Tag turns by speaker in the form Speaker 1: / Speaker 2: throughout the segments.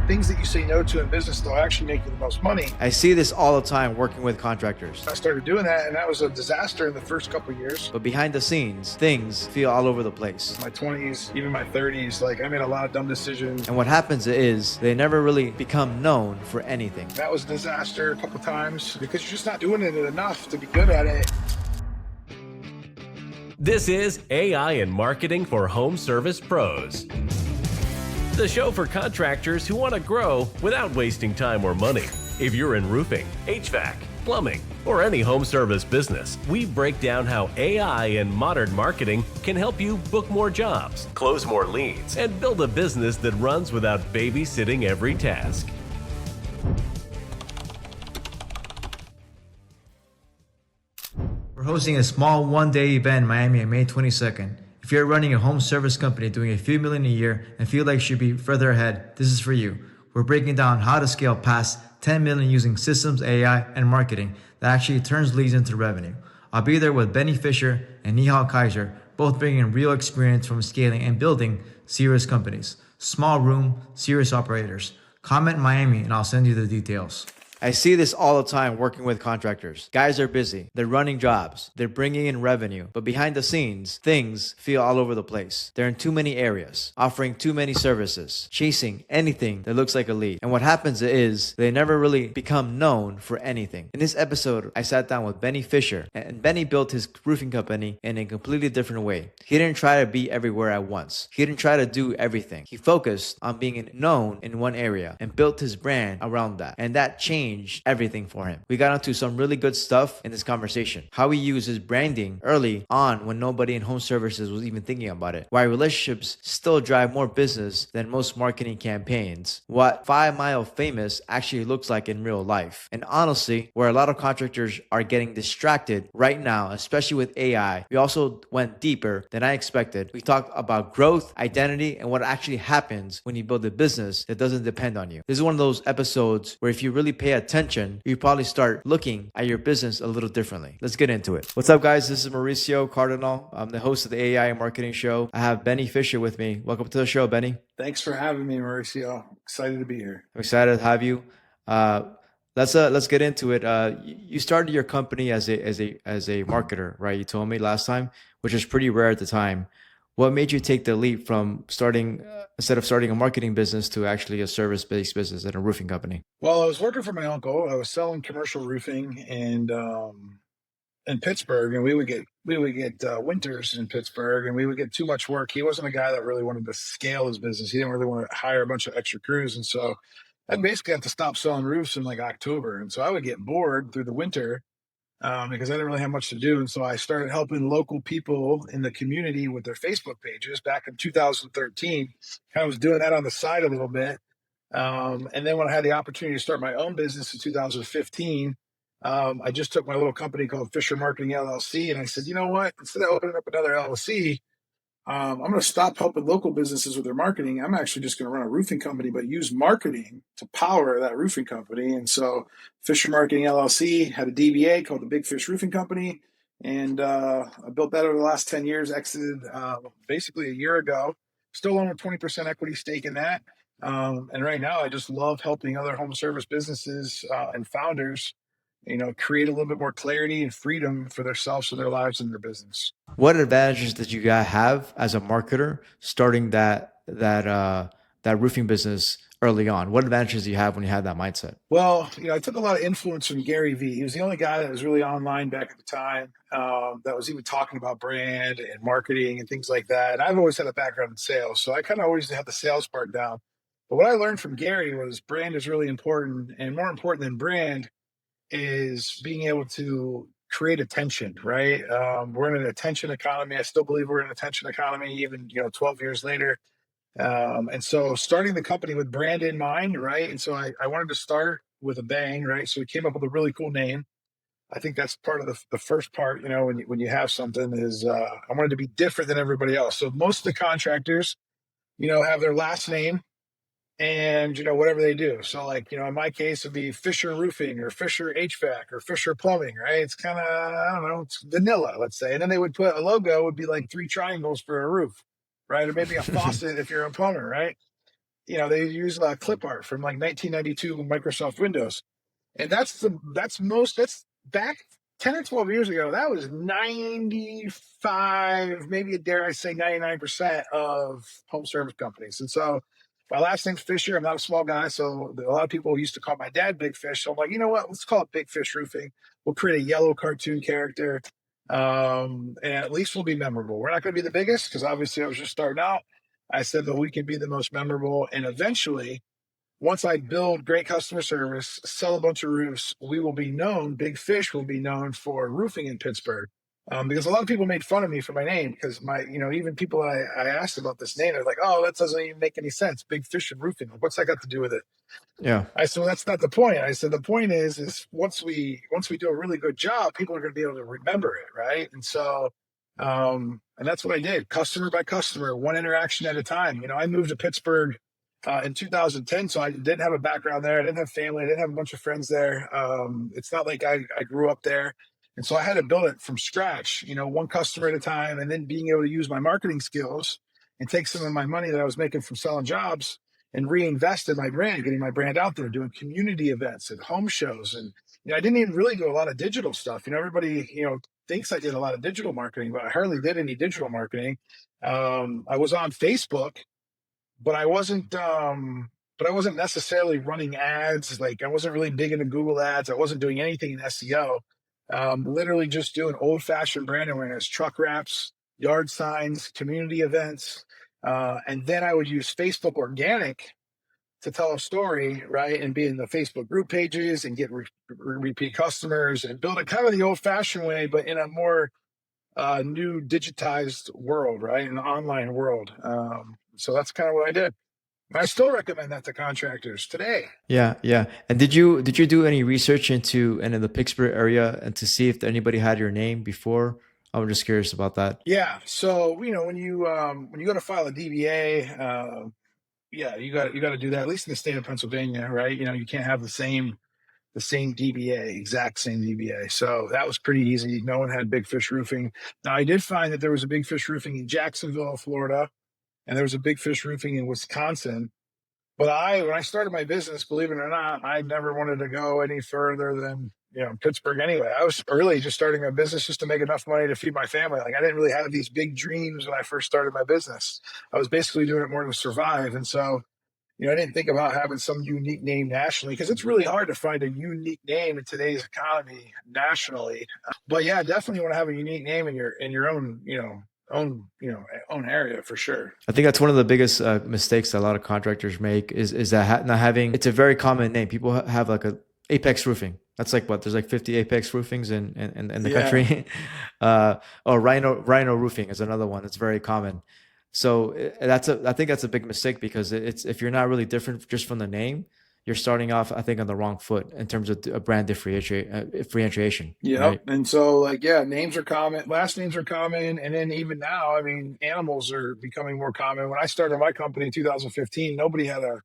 Speaker 1: things that you say no to in business, they'll actually make you the most money.
Speaker 2: I see this all the time working with contractors.
Speaker 1: I started doing that, and that was a disaster in the first couple of years.
Speaker 2: But behind the scenes, things feel all over the place.
Speaker 1: My 20s, even my 30s, like I made a lot of dumb decisions.
Speaker 2: And what happens is they never really become known for anything.
Speaker 1: That was a disaster a couple times because you're just not doing it enough to be good at it.
Speaker 3: This is AI and Marketing for Home Service Pros, the show for contractors who want to grow without wasting time or money. If you're in roofing, HVAC, plumbing, or any home service business, we break down how AI and modern marketing can help you book more jobs, close more leads, and build a business that runs without babysitting every task.
Speaker 2: We're hosting a small one-day event in Miami on May 22nd. If you're running a home service company doing a few million a year and feel like you should be further ahead, this is for you. We're breaking down how to scale past 10 million using systems, AI, and marketing that actually turns leads into revenue. I'll be there with Benny Fisher and Nihal Kaiser, both bringing real experience from scaling and building serious companies. Small room, serious operators. Comment Miami and I'll send you the details. I see this all the time working with contractors. Guys are busy. They're running jobs. They're bringing in revenue. But behind the scenes, things feel all over the place. They're in too many areas, offering too many services, chasing anything that looks like a lead. And what happens is they never really become known for anything. In this episode, I sat down with Benny Fisher, and Benny built his roofing company in a completely different way. He didn't try to be everywhere at once. He didn't try to do everything. He focused on being known in one area and built his brand around that. And that changed everything for him. We got into some really good stuff in this conversation. How he used his branding early on when nobody in home services was even thinking about it. Why relationships still drive more business than most marketing campaigns. What 5 Mile Famous actually looks like in real life. And honestly, where a lot of contractors are getting distracted right now, especially with AI, we also went deeper than I expected. We talked about growth, identity, and what actually happens when you build a business that doesn't depend on you. This is one of those episodes where if you really pay attention, you probably start looking at your business a little differently. Let's get into it. What's up, guys? This is Mauricio Cardinal. I'm the host of the AI and Marketing Show. I have Benny Fisher with me. Welcome to the show, Benny.
Speaker 1: Thanks for having me, Mauricio. Excited to be here.
Speaker 2: I'm excited to have you. Let's get into it. You started your company as a marketer, right? You told me last time, which is pretty rare at the time. What made you take the leap from starting, instead of starting a marketing business, to actually a service-based business at a roofing company?
Speaker 1: Well, I was working for my uncle. I was selling commercial roofing and in Pittsburgh, and we would get winters in Pittsburgh, and we would get too much work. He wasn't a guy that really wanted to scale his business. He didn't really want to hire a bunch of extra crews, and so I basically had to stop selling roofs in like October. And so I would get bored through the winter because I didn't really have much to do. And so I started helping local people in the community with their Facebook pages back in 2013. Kind of was doing that on the side a little bit. And then when I had the opportunity to start my own business in 2015, I just took my little company called Fisher Marketing LLC. And I said, you know what, instead of opening up another LLC, I'm going to stop helping local businesses with their marketing. I'm actually just going to run a roofing company, but use marketing to power that roofing company. And so Fisher Marketing LLC had a DBA called the Big Fish Roofing Company. And I built that over the last 10 years, exited basically a year ago. Still own a 20% equity stake in that. And right now, I just love helping other home service businesses and founders, create a little bit more clarity and freedom for themselves and their lives and their business.
Speaker 2: What advantages did you guys have as a marketer starting that roofing business early on? What advantages do you have when you had that mindset?
Speaker 1: Well, I took a lot of influence from Gary Vee. He was the only guy that was really online back at the time that was even talking about brand and marketing and things like that. And I've always had a background in sales, so I kind of always had the sales part down. But what I learned from Gary was brand is really important, and more important than brand is being able to create attention, right? We're in an attention economy. I still believe we're in an attention economy, even 12 years later. And so starting the company with brand in mind, right? And so I wanted to start with a bang, right? So we came up with a really cool name. I think that's part of the first part, when you have something is I wanted to be different than everybody else. So most of the contractors, have their last name and whatever they do. So like, in my case, it'd be Fisher Roofing or Fisher HVAC or Fisher Plumbing, right? It's kind of, I don't know, it's vanilla, let's say. And then they would put a logo would be like 3 triangles for a roof, right? Or maybe a faucet if you're a plumber, right? they use clip art from like 1992 Microsoft Windows. And that's back 10 or 12 years ago. That was 95, maybe dare I say 99% of home service companies. And so my last name's Fisher. I'm not a small guy. So a lot of people used to call my dad Big Fish. So I'm like, you know what? Let's call it Big Fish Roofing. We'll create a yellow cartoon character. And at least we'll be memorable. We're not going to be the biggest because obviously I was just starting out. I said that we can be the most memorable. And eventually, once I build great customer service, sell a bunch of roofs, we will be known, Big Fish will be known for roofing in Pittsburgh. Because a lot of people made fun of me for my name because even people I asked about this name, they're like, oh, that doesn't even make any sense. Big Fish and roofing. What's that got to do with it?
Speaker 2: Yeah.
Speaker 1: I said, well, that's not the point. I said, the point is once we do a really good job, people are going to be able to remember it. Right. And so, and that's what I did, customer by customer, one interaction at a time. I moved to Pittsburgh in 2010. So I didn't have a background there. I didn't have family. I didn't have a bunch of friends there. It's not like I grew up there. And so I had to build it from scratch, one customer at a time, and then being able to use my marketing skills and take some of my money that I was making from selling jobs and reinvest in my brand, getting my brand out there, doing community events and home shows. And I didn't even really do a lot of digital stuff. Everybody, thinks I did a lot of digital marketing, but I hardly did any digital marketing. I was on Facebook, but I wasn't necessarily running ads. Like I wasn't really big into Google ads. I wasn't doing anything in SEO. Literally just doing old fashioned brand awareness, truck wraps, yard signs, community events. And then I would use Facebook organic to tell a story, right? And be in the Facebook group pages and get repeat customers and build it kind of the old fashioned way, but in a more new digitized world, right? An online world. So that's kind of what I did. I still recommend that to contractors today.
Speaker 2: Yeah, yeah. And did you do any research into the Pittsburgh area and to see if anybody had your name before? I'm just curious about that.
Speaker 1: Yeah. So when you go to file a DBA, yeah, you got to do that. At least in the state of Pennsylvania, right? You can't have the same DBA, exact same DBA. So that was pretty easy. No one had Big Fish Roofing. Now I did find that there was a Big Fish Roofing in Jacksonville, Florida, and there was a Big Fish Roofing in Wisconsin. But when I started my business, believe it or not, I never wanted to go any further than, Pittsburgh anyway. I was really just starting my business just to make enough money to feed my family. Like I didn't really have these big dreams when I first started my business. I was basically doing it more to survive. And so, I didn't think about having some unique name nationally because it's really hard to find a unique name in today's economy nationally. But yeah, definitely want to have a unique name in your own, own area for sure.
Speaker 2: I think that's one of the biggest mistakes that a lot of contractors make is that not having. It's a very common name. People have like a Apex Roofing. That's like what there's like 50 Apex Roofings in the country. Or Rhino Roofing is another one. It's very common. So I think that's a big mistake because it's if you're not really different just from the name, you're starting off, I think, on the wrong foot in terms of a brand differentiation.
Speaker 1: Yeah.
Speaker 2: Right?
Speaker 1: And so names are common, last names are common. And then even now, I mean, animals are becoming more common. When I started my company in 2015, nobody had I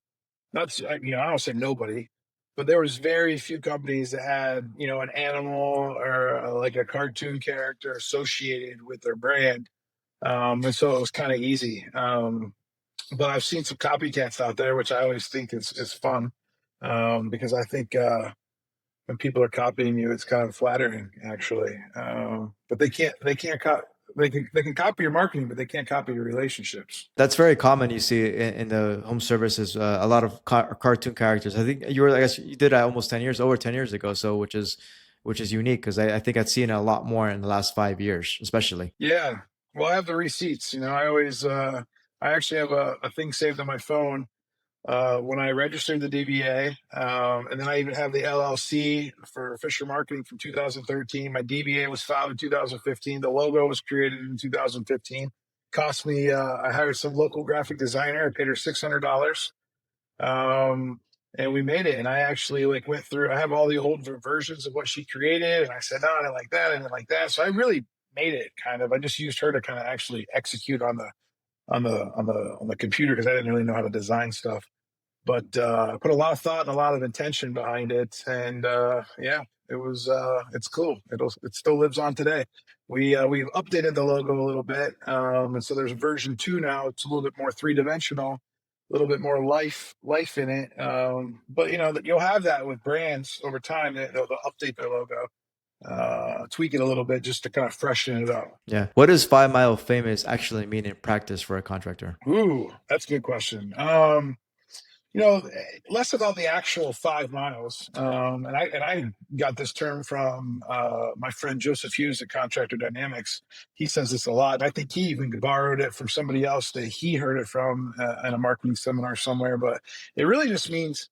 Speaker 1: don't say nobody, but there was very few companies that had, an animal or like a cartoon character associated with their brand. And so it was kind of easy. But I've seen some copycats out there, which I always think is fun. Because I think when people are copying you, it's kind of flattering, actually. But they can't they can copy your marketing, but they can't copy your relationships.
Speaker 2: That's very common. You see in the home services, a lot of cartoon characters. I think I guess you did that almost 10 years, over 10 years ago. So which is unique because I think I've seen it a lot more in the last 5 years, especially.
Speaker 1: Yeah. Well, I have the receipts. I actually have a thing saved on my phone when I registered the DBA. And then I even have the LLC for Fisher Marketing from 2013. My DBA was filed in 2015. The logo was created in 2015. Cost me, I hired some local graphic designer. I paid her $600. And we made it. And I actually went through, I have all the old versions of what she created. And I said, no, I didn't like that. I didn't like that. So I really made it kind of, I just used her to kind of actually execute on the computer because I didn't really know how to design stuff. But I put a lot of thought and a lot of intention behind it, and it was it's cool. It still lives on today. We've updated the logo a little bit, and so there's version 2 now. It's a little bit more three-dimensional, little bit more life in it. But you'll have that with brands over time. They'll update their logo, tweak it a little bit just to kind of freshen it up.
Speaker 2: Yeah. What does 5 mile famous actually mean in practice for a contractor?
Speaker 1: Ooh, that's a good question. Less about the actual 5 miles. And I got this term from my friend Joseph Hughes at Contractor Dynamics. He says this a lot. And I think he even borrowed it from somebody else that he heard it from in a marketing seminar somewhere. But it really just means,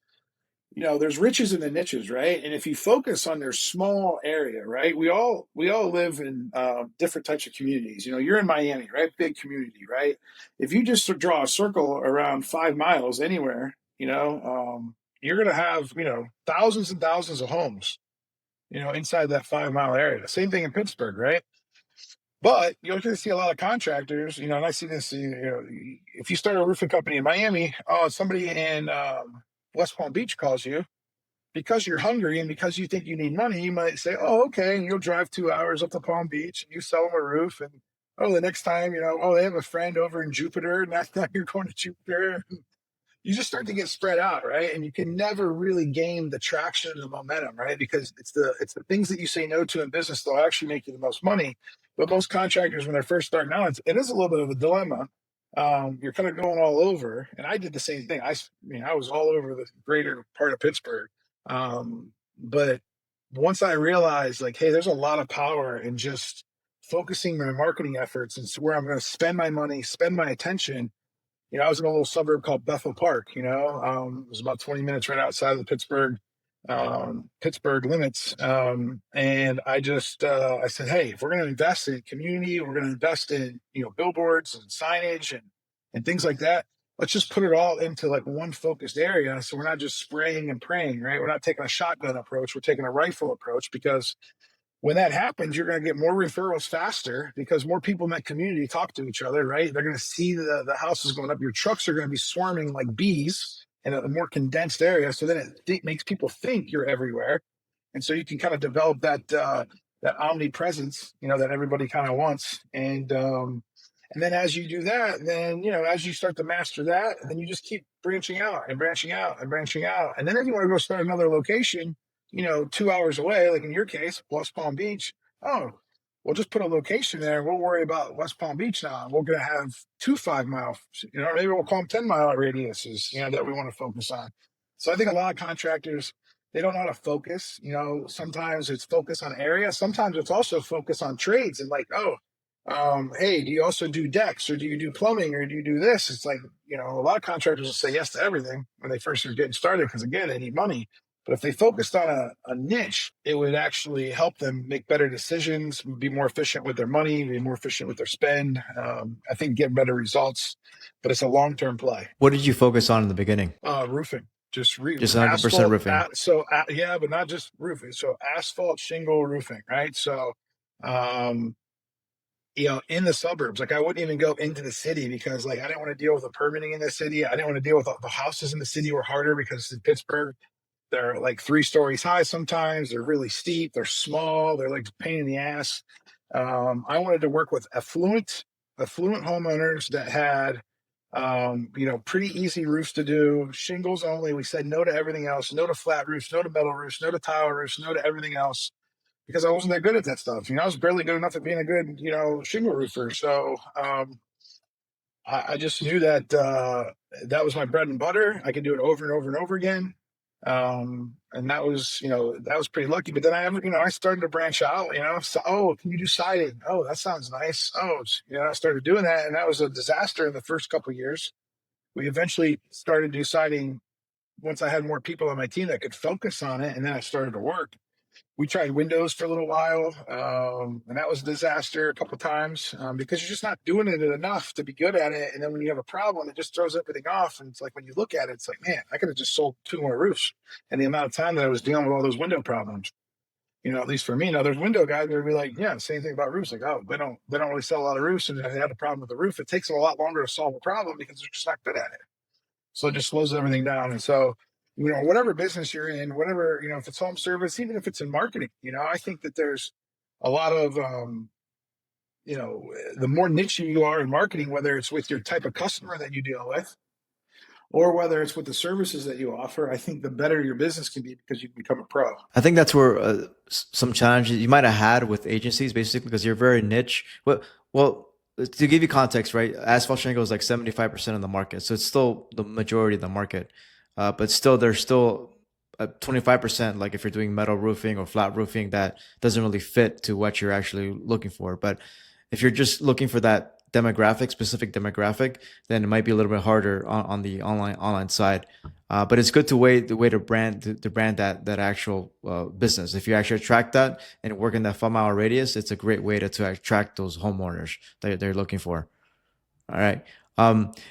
Speaker 1: there's riches in the niches, right? And if you focus on their small area, right? We all live in different types of communities. You're in Miami, right? Big community, right? If you just draw a circle around 5 miles anywhere, you're going to have, thousands and thousands of homes, inside that 5 mile area. Same thing in Pittsburgh, right? But you're going to see a lot of contractors, and I see this, if you start a roofing company in Miami, somebody in West Palm Beach calls you because you're hungry and because you think you need money. You might say, oh, okay. And you'll drive 2 hours up to Palm Beach and you sell them a roof. And, the next time, they have a friend over in Jupiter. And now you're going to Jupiter. You just start to get spread out, right? And you can never really gain the traction and the momentum, right? Because it's the things that you say no to in business that'll actually make you the most money. But most contractors, when they're first starting out, it is a little bit of a dilemma. You're kind of going all over, and I did the same thing. I was all over the greater part of Pittsburgh, but once I realized, like, hey, there's a lot of power in just focusing my marketing efforts and where I'm going to spend my money, spend my attention. I was in a little suburb called Bethel Park. It was about 20 minutes right outside of the Pittsburgh limits. And I just, I said, hey, if we're going to invest in community, we're going to invest in, billboards and signage and things like that. Let's just put it all into like one focused area. So we're not just spraying and praying, right? We're not taking a shotgun approach. We're taking a rifle approach, because when that happens, you're going to get more referrals faster because more people in that community talk to each other, right? They're going to see the houses going up. Your trucks are going to be swarming like bees in a more condensed area. So then it makes people think you're everywhere. And so you can kind of develop that omnipresence, that everybody kind of wants. And then as you do that, then, as you start to master that, then you just keep branching out and branching out and branching out. And then if you want to go start another location, 2 hours away, like in your case, West Palm Beach. Oh, we'll just put a location there. We'll worry about West Palm Beach now. We're going to have 2 5 mile, maybe we'll call them 10 mile radiuses, that we want to focus on. So I think a lot of contractors, they don't know how to focus. Sometimes it's focus on area. Sometimes it's also focus on trades and like, hey, do you also do decks, or do you do plumbing, or do you do this? It's like, a lot of contractors will say yes to everything when they first are getting started because, again, they need money. But if they focused on a niche, it would actually help them make better decisions, be more efficient with their money, be more efficient with their spend. I think get better results, but it's a long-term play.
Speaker 2: What did you focus on in the beginning?
Speaker 1: Roofing, just
Speaker 2: 100% roofing.
Speaker 1: But not just roofing. So asphalt, shingle roofing, right? So, in the suburbs, like I wouldn't even go into the city because like I didn't want to deal with the permitting in the city. I didn't want to deal with the houses in the city were harder because in Pittsburgh, they're like 3 stories high sometimes. They're really steep. They're small. They're like a pain in the ass. I wanted to work with affluent homeowners that had, pretty easy roofs to do, shingles only. We said no to everything else, no to flat roofs, no to metal roofs, no to tile roofs, no to everything else, because I wasn't that good at that stuff. I was barely good enough at being a good, shingle roofer. So I just knew that that was my bread and butter. I could do it over and over and over again. And that was pretty lucky. But then I started to branch out, so, can you do siding? Oh, that sounds nice. Oh, I started doing that, and that was a disaster in the first couple of years. We eventually started to do siding once I had more people on my team that could focus on it, and then I started to work. We tried windows for a little while, and that was a disaster a couple of times because you're just not doing it enough to be good at it. And then when you have a problem, it just throws everything off. And it's like when you look at it, it's like, man, I could have just sold 2 more roofs. And the amount of time that I was dealing with all those window problems, at least for me. Now, there's window guys that would be like, yeah, same thing about roofs. Like, oh, they don't really sell a lot of roofs, and they had a problem with the roof. It takes them a lot longer to solve a problem because they're just not good at it. So it just slows everything down. And so, whatever business you're in, whatever, if it's home service, even if it's in marketing, I think that there's a lot of, the more niche you are in marketing, whether it's with your type of customer that you deal with, or whether it's with the services that you offer, I think the better your business can be because you can become a pro.
Speaker 2: I think that's where some challenges you might have had with agencies, basically, because you're very niche. Well, to give you context, right? Asphalt shingle is like 75% of the market, so it's still the majority of the market. But still, there's still 25%. Like if you're doing metal roofing or flat roofing, that doesn't really fit to what you're actually looking for. But if you're just looking for that demographic, specific demographic, then it might be a little bit harder on the online side. But it's good to way to brand that actual business. If you actually attract that and work in that 5 mile radius, it's a great way to attract those homeowners that they're looking for. All right.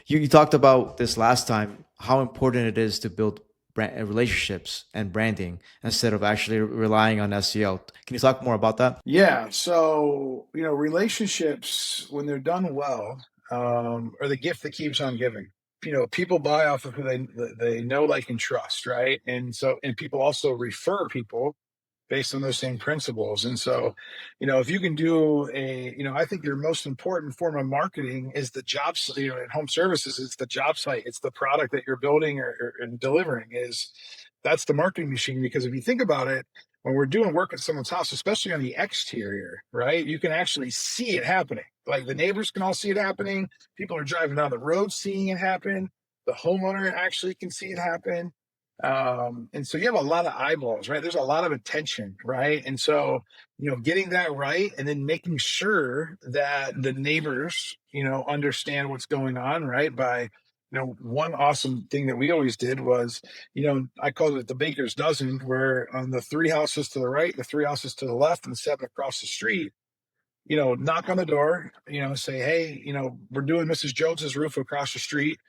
Speaker 2: You talked about this last time, how important it is to build relationships and branding instead of actually relying on SEO. Can you talk more about that?
Speaker 1: Yeah. So, relationships, when they're done well, are the gift that keeps on giving. People buy off of who they know, like, and trust, right? And people also refer people based on those same principles. And so, if you can do I think your most important form of marketing is the job site. In home services, it's the job site, it's the product that you're building or and delivering. That's the marketing machine. Because if you think about it, when we're doing work at someone's house, especially on the exterior, right, you can actually see it happening. Like, the neighbors can all see it happening. People are driving down the road seeing it happen. The homeowner actually can see it happen. And so you have a lot of eyeballs, right? There's a lot of attention, right? And so, getting that right, and then making sure that the neighbors, understand what's going on, right? By, one awesome thing that we always did was, I called it the baker's dozen, where on the 3 houses to the right, the 3 houses to the left, and 7 across the street, knock on the door, say, hey, we're doing Mrs. Jones's roof across the street.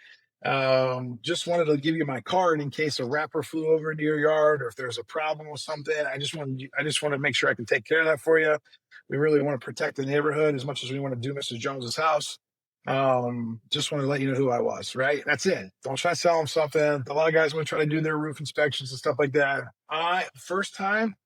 Speaker 1: Just wanted to give you my card in case a rapper flew over into your yard, or if there's a problem with something. I just want to make sure I can take care of that for you. We really want to protect the neighborhood as much as we want to do Mrs. Jones's house. Just want to let you know who I was, right? That's it. Don't try to sell them something. A lot of guys want to try to do their roof inspections and stuff like that. First time,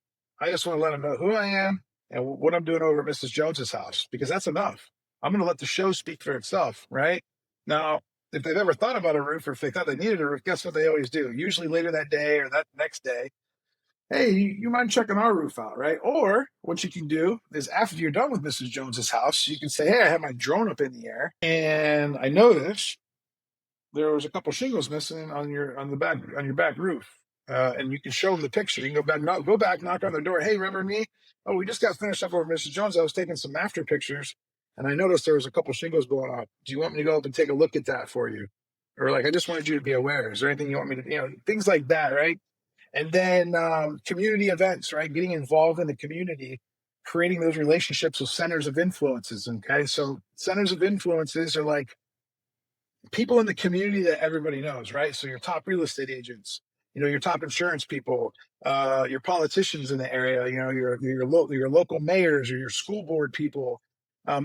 Speaker 1: I just want to let them know who I am and what I'm doing over at Mrs. Jones's house, because that's enough. I'm going to let the show speak for itself, right? Now, if they've ever thought about a roof, or if they thought they needed a roof, guess what they always do? Usually later that day or that next day, hey, you mind checking our roof out, right? Or what you can do is, after you're done with Mrs. Jones's house, you can say, hey, I have my drone up in the air and I noticed there was a couple shingles missing on your back roof. And you can show them the picture. You can go back, knock on their door. Hey, remember me? Oh, we just got finished up over Mrs. Jones. I was taking some after pictures, and I noticed there was a couple shingles blowing up. Do you want me to go up and take a look at that for you? Or, like, I just wanted you to be aware. Is there anything you want me to, things like that, right? And then community events, right? Getting involved in the community, creating those relationships with centers of influences. Okay, so centers of influences are like people in the community that everybody knows, right? So your top real estate agents, your top insurance people, your politicians in the area, your local mayors or your school board people,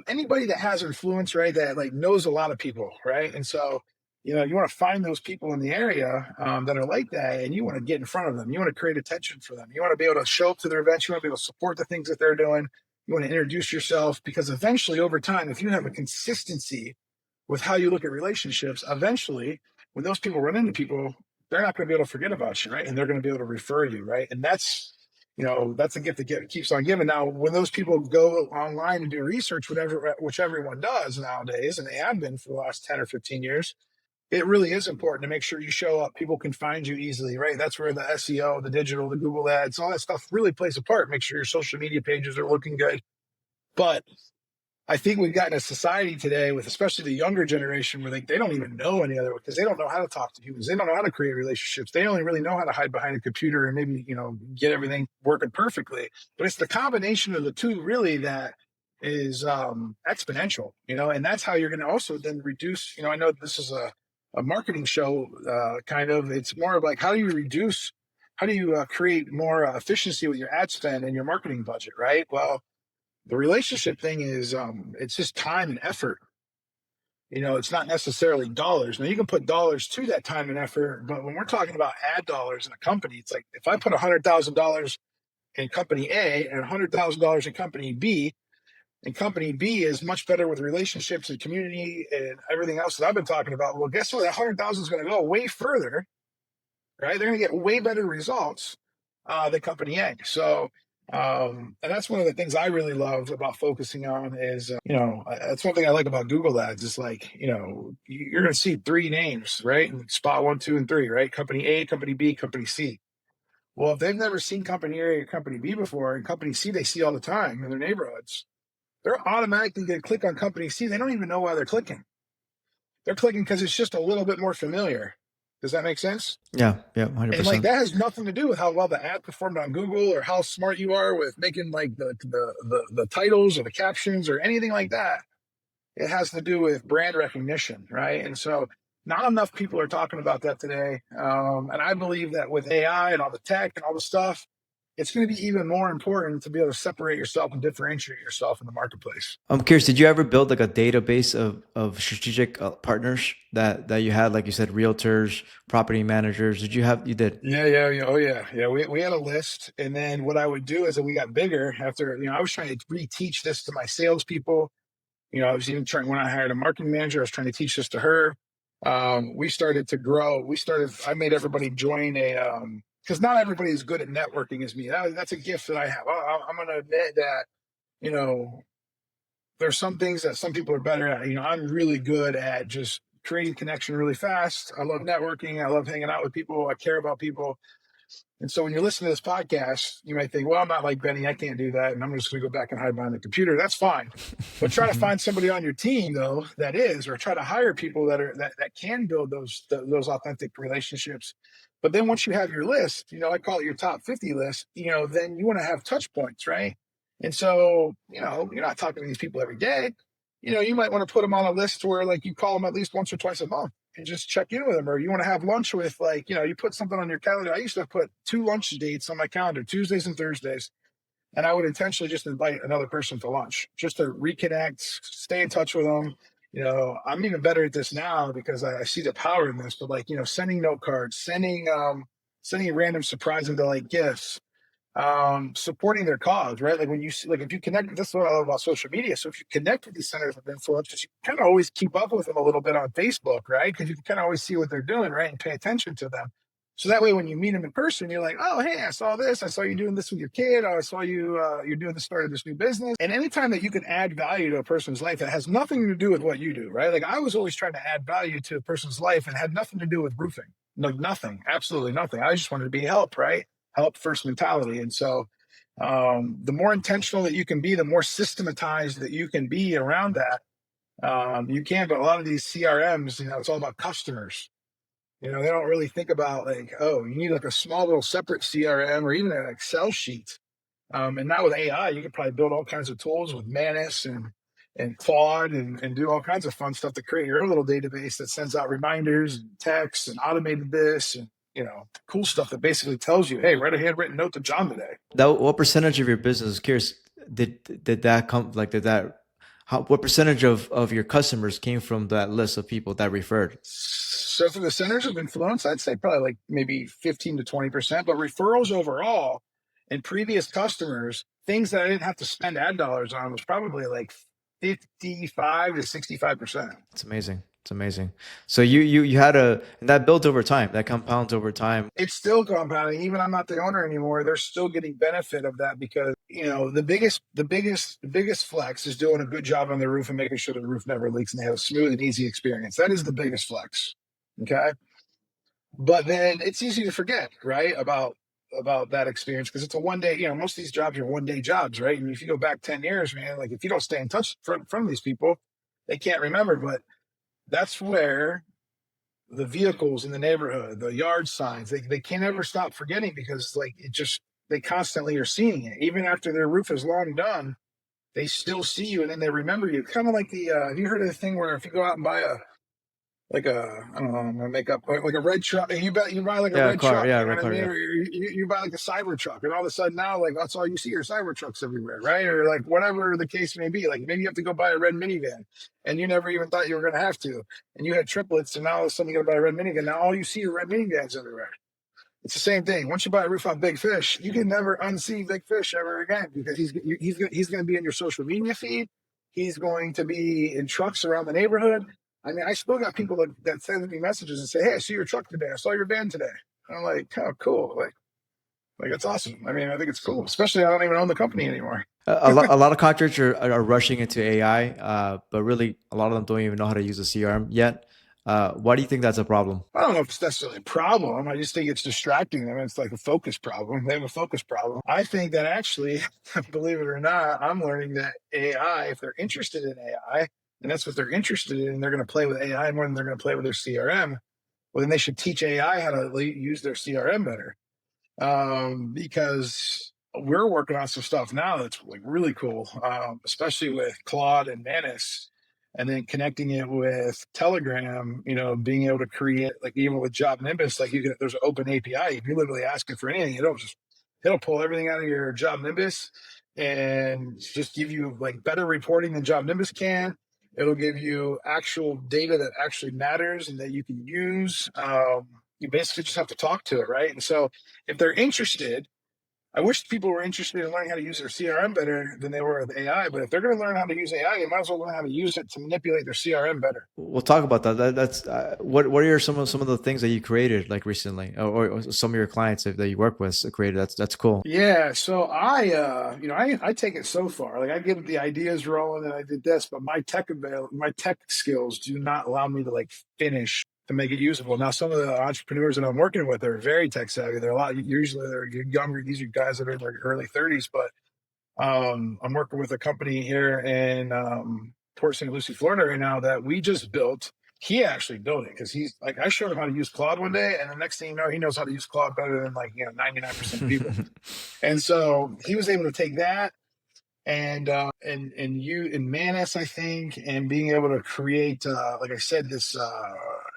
Speaker 1: anybody that has influence, right? That, like, knows a lot of people, right? And so, you want to find those people in the area that are like that, and you want to get in front of them. You want to create attention for them. You want to be able to show up to their events. You want to be able to support the things that they're doing. You want to introduce yourself, because eventually, over time, if you have a consistency with how you look at relationships, eventually, when those people run into people, they're not going to be able to forget about you, right? And they're going to be able to refer you, right? And that's a gift that keeps on giving. Now, when those people go online and do research, which everyone does nowadays, and they have been for the last 10 or 15 years, it really is important to make sure you show up. People can find you easily, right? That's where the SEO, the digital, the Google ads, all that stuff really plays a part. Make sure your social media pages are looking good. But I think we've gotten a society today, with especially the younger generation, where they don't even know any other, because they don't know how to talk to humans. They don't know how to create relationships. They only really know how to hide behind a computer and maybe, get everything working perfectly. But it's the combination of the two, really, that is exponential, and that's how you're going to also then reduce, I know this is a marketing show, kind of. It's more of like, how do you create more efficiency with your ad spend and your marketing budget, right? Well, the relationship thing is, it's just time and effort. It's not necessarily dollars. Now, you can put dollars to that time and effort, but when we're talking about ad dollars in a company, it's like, if I put $100,000 in company A and $100,000 in company B, and company B is much better with relationships and community and everything else that I've been talking about. Well, guess what? That 100,000 is going to go way further, right? They're going to get way better results than company A. So, and that's one of the things I really love about focusing on is, that's one thing I like about Google Ads is like, you're going to see three names, right? And spot 1, 2, and 3, right? Company A, company B, company C. Well, if they've never seen company A or company B before, and company C they see all the time in their neighborhoods, they're automatically going to click on company C. They don't even know why they're clicking. They're clicking because it's just a little bit more familiar. Does that make sense?
Speaker 2: Yeah, 100%.
Speaker 1: And like that has nothing to do with how well the ad performed on Google or how smart you are with making like the titles or the captions or anything like that. It has to do with brand recognition, right? And so not enough people are talking about that today. And I believe that with AI and all the tech and all the stuff, it's going to be even more important to be able to separate yourself and differentiate yourself in the marketplace.
Speaker 2: I'm curious, did you ever build like a database of strategic partners that you had, like you said, realtors, property managers? You did?
Speaker 1: Yeah. Oh, yeah. We had a list. And then what I would do is that we got bigger after, I was trying to reteach this to my salespeople. I was even trying, when I hired a marketing manager, I was trying to teach this to her. We started to grow. I made everybody join because not everybody is good at networking as me. That's a gift that I have. I'm going to admit that, there's some things that some people are better at. I'm really good at just creating connection really fast. I love networking. I love hanging out with people. I care about people. And so when you listen to this podcast, you might think, well, I'm not like Benny. I can't do that. And I'm just going to go back and hide behind the computer. That's fine. But try to find somebody on your team, though, that is, or try to hire people that can build those authentic relationships. But then once you have your list, I call it your top 50 list, then you want to have touch points, right? And so, you're not talking to these people every day. You might want to put them on a list where like you call them at least once or twice a month and just check in with them. Or you want to have lunch with like, you put something on your calendar. I used to put 2 lunch dates on my calendar, Tuesdays and Thursdays. And I would intentionally just invite another person to lunch just to reconnect, stay in touch with them. I'm even better at this now because I see the power in this, but like, sending note cards, sending random surprise into like gifts, supporting their cause, right? Like when you see, like if you connect, this is what I love about social media. So if you connect with these centers of influence, you kind of always keep up with them a little bit on Facebook, right? Because you can kind of always see what they're doing, right? And pay attention to them. So that way, when you meet them in person, you're like, oh, hey, I saw this. I saw you doing this with your kid. I saw you, you're doing the start of this new business. And anytime that you can add value to a person's life that has nothing to do with what you do, right? Like I was always trying to add value to a person's life and had nothing to do with roofing. Like nothing, absolutely nothing. I just wanted to be help, right? Help first mentality. And so the more intentional that you can be, the more systematized that you can be around that. You can, but a lot of these CRMs, it's all about customers. They don't really think about like, oh, you need like a small little separate CRM or even an Excel sheet. And now with AI, you can probably build all kinds of tools with Manus and Claude and do all kinds of fun stuff to create your own little database that sends out reminders and texts and automated this and cool stuff that basically tells you, hey, write a handwritten note to John today.
Speaker 2: What percentage of your business, curious, did that come, like, what percentage of your customers came from that list of people that referred?
Speaker 1: So for the centers of influence, I'd say probably like maybe 15 to 20%, but referrals overall and previous customers, things that I didn't have to spend ad dollars on was probably like 55 to 65%.
Speaker 2: It's amazing. It's amazing. So you had and that built over time, that compounds over time.
Speaker 1: It's still compounding. Even I'm not the owner anymore. They're still getting benefit of that because, the biggest flex is doing a good job on their roof and making sure the roof never leaks and they have a smooth and easy experience. That is the biggest flex. Okay. But then it's easy to forget, right? About that experience because it's a one day, most of these jobs are 1-day jobs, right? And if you go back 10 years, man, like if you don't stay in touch from these people, they can't remember. But that's where the vehicles in the neighborhood, the yard signs, they can't ever stop forgetting because like they constantly are seeing it. Even after their roof is long done, they still see you and then they remember you. Kind of like have you heard of the thing where if you go out and buy I don't know, I'm gonna make up like a red truck. You buy like a red
Speaker 2: car,
Speaker 1: truck,
Speaker 2: yeah,
Speaker 1: you know
Speaker 2: red
Speaker 1: what I
Speaker 2: car,
Speaker 1: mean?
Speaker 2: yeah.
Speaker 1: Or you buy like a cyber truck, and all of a sudden now, like that's all you see are cyber trucks everywhere, right? Or like whatever the case may be. Like maybe you have to go buy a red minivan, and you never even thought you were gonna have to, and you had triplets, and now all of a sudden you gotta buy a red minivan. Now all you see are red minivans everywhere. It's the same thing. Once you buy a roof on Big Fish, you can never unsee Big Fish ever again because he's going to be in your social media feed. He's going to be in trucks around the neighborhood. I mean, I still got people that send me messages and say, "Hey, I see your truck today. I saw your van today." And I'm like, "Oh, cool! Like it's awesome." I mean, I think it's cool, especially I don't even own the company anymore.
Speaker 2: A lot of contractors are rushing into AI, but really a lot of them don't even know how to use a CRM yet. Why do you think that's a problem?
Speaker 1: I don't know if it's necessarily a problem. I just think it's distracting them. It's like a focus problem. They have a focus problem. I think that actually, believe it or not, I'm learning that AI, if they're interested in AI, and that's what they're interested in, they're going to play with AI more than they're going to play with their CRM. Well, then they should teach AI how to use their CRM better. Because we're working on some stuff now that's like really cool, especially with Claude and Manus, and then connecting it with Telegram. Being able to create, like, even with Job Nimbus, like there's an open API. If you literally ask it for anything, it'll pull everything out of your Job Nimbus and just give you like better reporting than Job Nimbus can. It'll give you actual data that actually matters and that you can use. You basically just have to talk to it, right? And so if they're interested, I wish people were interested in learning how to use their CRM better than they were with AI. But if they're going to learn how to use AI, they might as well learn how to use it to manipulate their CRM better.
Speaker 2: We'll talk about that. That's what are some of the things that you created like recently, or some of your clients that you work with created. That's cool.
Speaker 1: Yeah. So I take it so far. Like I get the ideas rolling and I did this, but my tech skills do not allow me to like finish to make it usable. Now, some of the entrepreneurs that I'm working with are very tech savvy. Usually they're younger. These are guys that are in their early 30s, but I'm working with a company here in Port St. Lucie, Florida right now that we just built. He actually built it because he's like, I showed him how to use Claude one day, and the next thing you know, he knows how to use Claude better than 99% of people. And so he was able to take that and Manus, I think, and being able to create, like I said, this,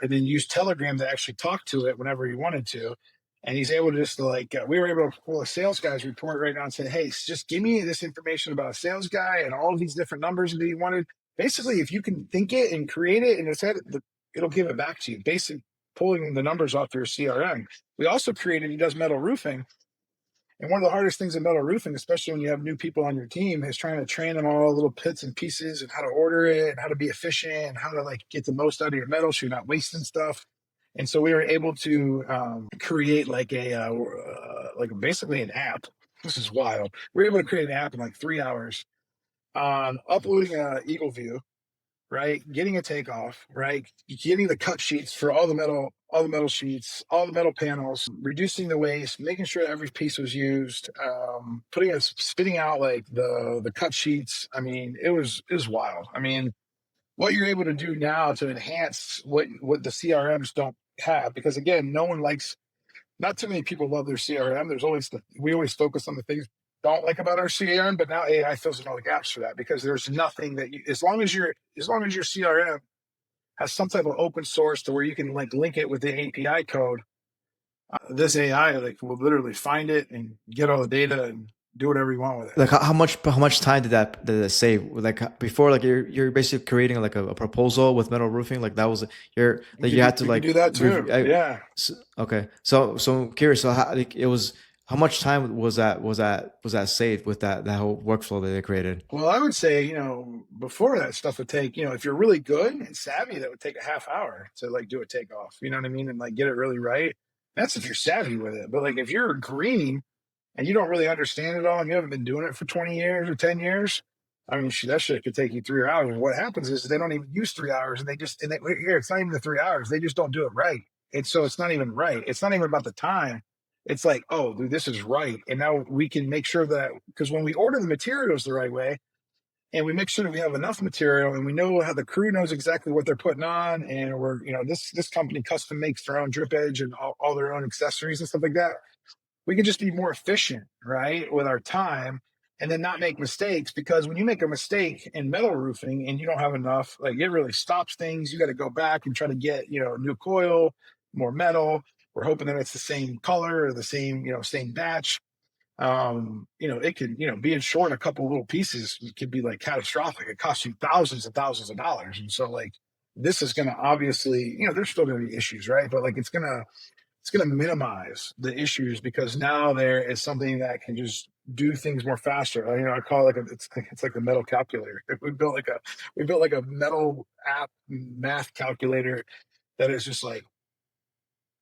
Speaker 1: and then use Telegram to actually talk to it whenever he wanted to. And he's able to just we were able to pull a sales guy's report right now and say, "Hey, just give me this information about a sales guy and all of these different numbers that he wanted." Basically, if you can think it and create it in his head, it'll give it back to you. Basically, pulling the numbers off your CRM. We also created, he does metal roofing. And one of the hardest things in metal roofing, especially when you have new people on your team, is trying to train them all little bits and pieces and how to order it and how to be efficient and how to get the most out of your metal so you're not wasting stuff. And so we were able to create basically an app. This is wild. We were able to create an app in like 3 hours on uploading Eagle View, right? Getting a takeoff, right? Getting the cut sheets for all the metal sheets, all the metal panels, reducing the waste, making sure every piece was used, spitting out like the cut sheets. I mean, it was wild. I mean, what you're able to do now to enhance what the CRMs don't have, because again, not too many people love their CRM. We always focus on the things don't like about our CRM, but now AI fills in all the gaps for that, because there's nothing that as long as your CRM has some type of open source to where you can link it with the API code, this AI will literally find it and get all the data and do whatever you want with it.
Speaker 2: Like how much time did that save? Like before, you're basically creating like a proposal with metal roofing. Like that was you had to
Speaker 1: do that too. Yeah.
Speaker 2: Okay. So I'm curious. So how much time was that saved with that whole workflow that they created?
Speaker 1: Well, I would say, before that stuff would take, if you're really good and savvy, that would take a half hour to do a takeoff, you know what I mean? And get it really right. That's if you're savvy with it. But if you're green and you don't really understand it all and you haven't been doing it for 20 years or 10 years, I mean, that shit could take you 3 hours. And what happens is they don't even use 3 hours, and it's not even the 3 hours. They just don't do it right. And so it's not even right. It's not even about the time. It's like, oh, dude, this is right. And now we can make sure that, because when we order the materials the right way, and we make sure that we have enough material and we know how the crew knows exactly what they're putting on, and we're, this company custom makes their own drip edge and all their own accessories and stuff like that. We can just be more efficient, right, with our time, and then not make mistakes, because when you make a mistake in metal roofing and you don't have enough, it really stops things. You got to go back and try to get, new coil, more metal. We're hoping that it's the same color or the same, same batch. It could, being short a couple little pieces could be catastrophic. It costs you thousands and thousands of dollars. And so this is going to obviously, there's still going to be issues, right? But it's going to it's going to minimize the issues because now there is something that can just do things more faster. I call it it's like the metal calculator. We built like a metal app math calculator that is just like,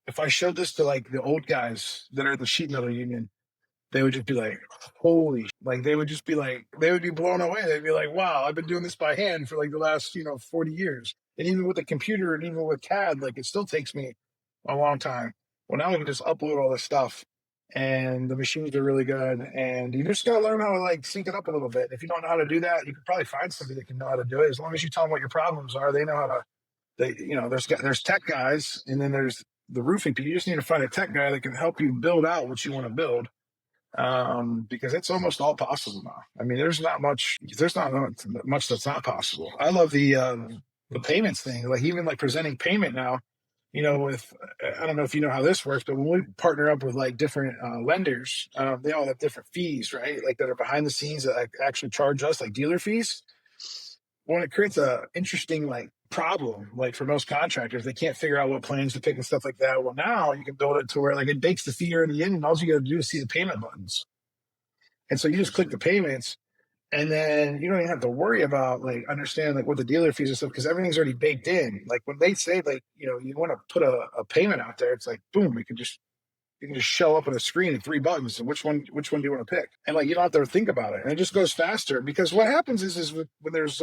Speaker 1: if I showed this to like the old guys that are at the sheet metal union, they would just be like, holy, like they would be blown away. They'd be like, wow, I've been doing this by hand for like the last, 40 years. And even with the computer and even with CAD, like it still takes me a long time. Well, now we can just upload all this stuff and the machines are really good. And you just got to learn how to like sync it up a little bit. If you don't know how to do that, you can probably find somebody that can know how to do it. As long as you tell them what your problems are, they know how to, there's tech guys and then there's the roofing people. You just need to find a tech guy that can help you build out what you want to build, because it's almost all possible now. I mean, there's not much that's not possible. I love the payments thing, like even like presenting payment now, with, I don't know if you know how this works, but when we partner up with like different lenders, they all have different fees, right? Like that are behind the scenes that like, actually charge us like dealer fees. When it creates a interesting like problem, like for most contractors, they can't figure out what plans to pick and stuff like that. Well, now you can build it to where like it bakes the fee in the end, and all you got to do is see the payment buttons. And so you just click the payments, and then you don't even have to worry about like understanding like what the dealer fees and stuff, because everything's already baked in. Like when they say like, you want to put a payment out there, it's like boom, you can just show up on a screen in 3 buttons, and which one do you want to pick? And like you don't have to think about it, and it just goes faster. Because what happens is when there's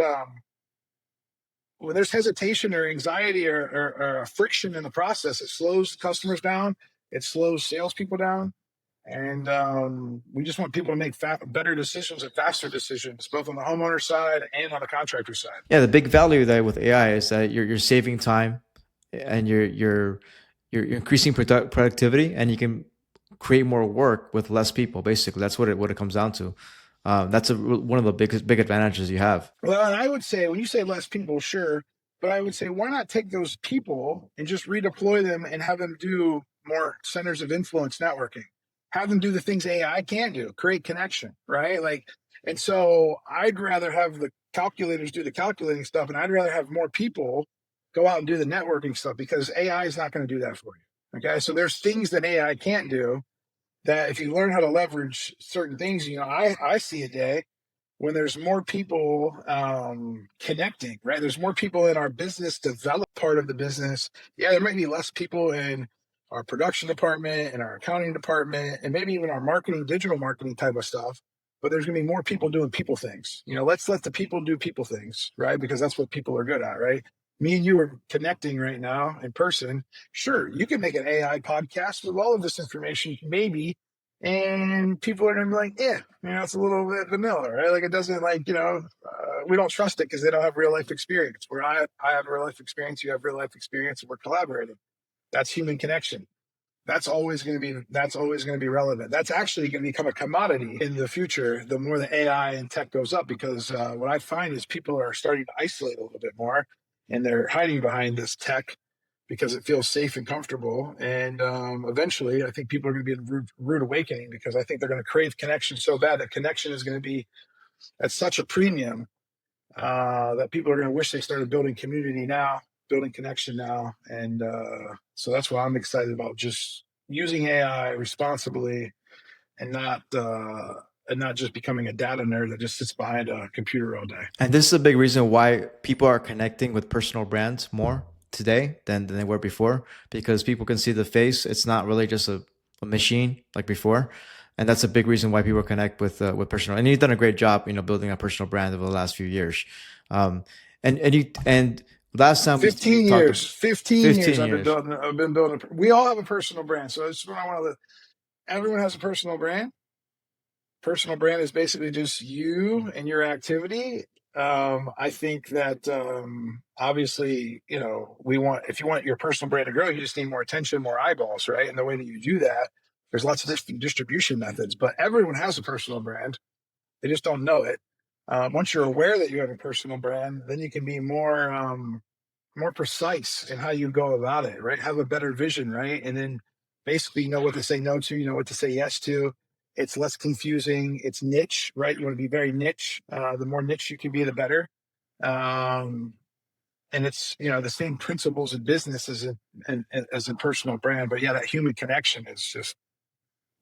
Speaker 1: hesitation or anxiety or friction in the process, it slows customers down, it slows salespeople down, and we just want people to make better decisions and faster decisions, both on the homeowner side and on the contractor side.
Speaker 2: Yeah, the big value there with AI is that you're saving time, and you're increasing productivity, and you can create more work with less people. Basically, that's what it comes down to. That's one of the big advantages you have.
Speaker 1: Well, and I would say when you say less people, sure, but I would say why not take those people and just redeploy them and have them do more centers of influence networking, have them do the things AI can't do, create connection, right? Like, and so I'd rather have the calculators do the calculating stuff, and I'd rather have more people go out and do the networking stuff, because AI is not going to do that for you. Okay, so there's things that AI can't do that if you learn how to leverage certain things, I see a day when there's more people connecting, right? There's more people in our business develop part of the business. Yeah, there might be less people in our production department and our accounting department and maybe even our marketing, digital marketing type of stuff. But there's going to be more people doing people things. Let's let the people do people things, right? Because that's what people are good at, right? Me and you are connecting right now in person. Sure, you can make an AI podcast with all of this information, maybe, and people are going to be like, it's a little bit vanilla, right? Like it doesn't we don't trust it because they don't have real life experience. Where I have real life experience, you have real life experience, and we're collaborating. That's human connection. That's always going to be relevant. That's actually going to become a commodity in the future, the more the AI and tech goes up, because what I find is people are starting to isolate a little bit more, and they're hiding behind this tech because it feels safe and comfortable. And eventually, I think people are going to be in rude awakening, because I think they're going to crave connection so bad that connection is going to be at such a premium that people are going to wish they started building community now, building connection now. And so that's why I'm excited about just using AI responsibly, and not just becoming a data nerd that just sits behind a computer all day.
Speaker 2: And this is a big reason why people are connecting with personal brands more today than they were before, because people can see the face. It's not really just a machine like before. And that's a big reason why people connect with personal. And you've done a great job, building a personal brand over the last few years. And last time
Speaker 1: 15 years, 15 years I've been building. We all have a personal brand. So it's what I want to. Everyone has a personal brand. Personal brand is basically just you and your activity. I think that obviously, if you want your personal brand to grow, you just need more attention, more eyeballs, right? And the way that you do that, there's lots of different distribution methods, but everyone has a personal brand. They just don't know it. Once you're aware that you have a personal brand, then you can be more precise in how you go about it, right? Have a better vision, right? And then basically know what to say no to, what to say yes to. It's less confusing. It's niche, right? You want to be very niche. The more niche you can be, the better. And and it's, the same principles in business as in personal brand. But yeah, that human connection is just,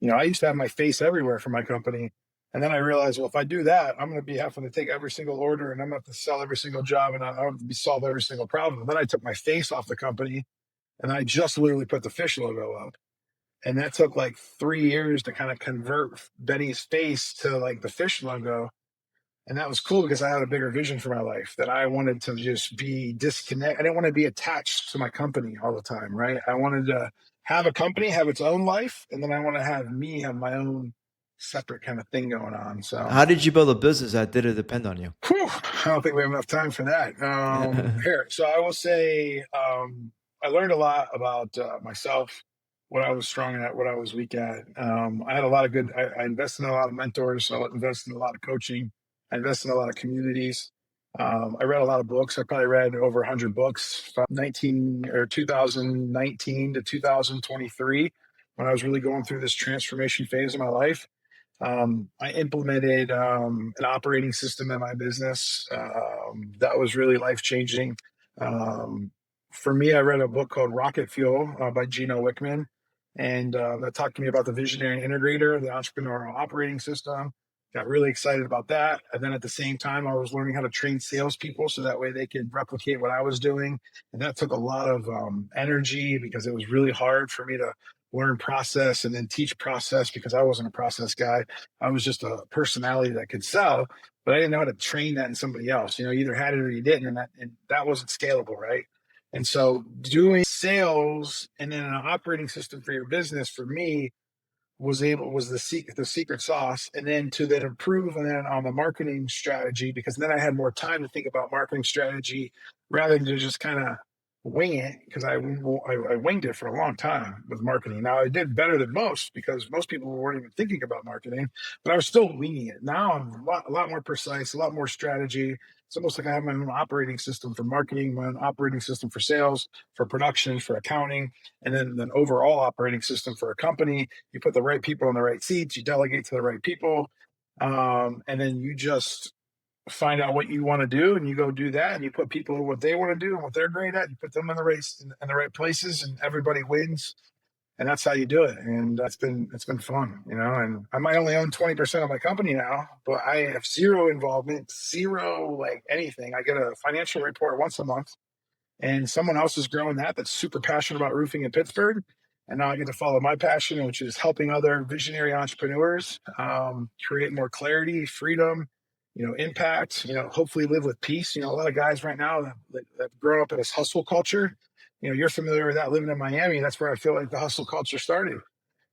Speaker 1: I used to have my face everywhere for my company. And then I realized, well, if I do that, I'm going to be having to take every single order, and I'm going to have to sell every single job, and I'm going to solve every single problem. And then I took my face off the company, and I just literally put the fish logo up. And that took like 3 years to kind of convert Benny's face to like the fish logo. And that was cool because I had a bigger vision for my life, that I wanted to just be disconnected. I didn't want to be attached to my company all the time, right? I wanted to have a company have its own life, and then I want to have me have my own separate kind of thing going on. So
Speaker 2: How did you build a business that didn't depend on you?
Speaker 1: whew, I don't think we have enough time for that. Here, so I will say I learned a lot about myself, what I was strong at, what I was weak at. I had a lot of I invested in a lot of mentors. I invested in a lot of coaching. I invested in a lot of communities. I read a lot of books. I probably read over 100 books from 2019 to 2023, when I was really going through this transformation phase of my life. I implemented an operating system in my business that was really life changing. For me, I read a book called Rocket Fuel by Gino Wickman, and that talked to me about the visionary integrator, the entrepreneurial operating system. Got really excited about that. And then at the same time, I was learning how to train salespeople so that way they could replicate what I was doing. And that took a lot of energy, because it was really hard for me to learn process and then teach process, because I wasn't a process guy. I was just a personality that could sell, but I didn't know how to train that in somebody else. You either had it or you didn't, and that wasn't scalable, right? And so doing sales and then an operating system for your business, for me, was the secret sauce. And then to then improve and then on the marketing strategy, because then I had more time to think about marketing strategy rather than to just kind of wing it, because I winged it for a long time with marketing. Now I did better than most, because most people weren't even thinking about marketing, but I was still winging it. Now I'm a lot more precise, a lot more strategy. It's almost like I have my own operating system for marketing, my own operating system for sales, for production, for accounting, and then an overall operating system for a company. You put the right people in the right seats, you delegate to the right people, and then you just find out what you want to do, and you go do that, and you put people what they want to do and what they're great at. You put them in the race in the right places, and everybody wins. And that's how you do it. And it's been fun, and I might only own 20% of my company now, but I have zero involvement, zero like anything. I get a financial report once a month, and someone else is growing that's super passionate about roofing in Pittsburgh. And now I get to follow my passion, which is helping other visionary entrepreneurs create more clarity, freedom, impact, hopefully live with peace. A lot of guys right now that have grown up in this hustle culture, you're familiar with that living in Miami. That's where I feel like the hustle culture started.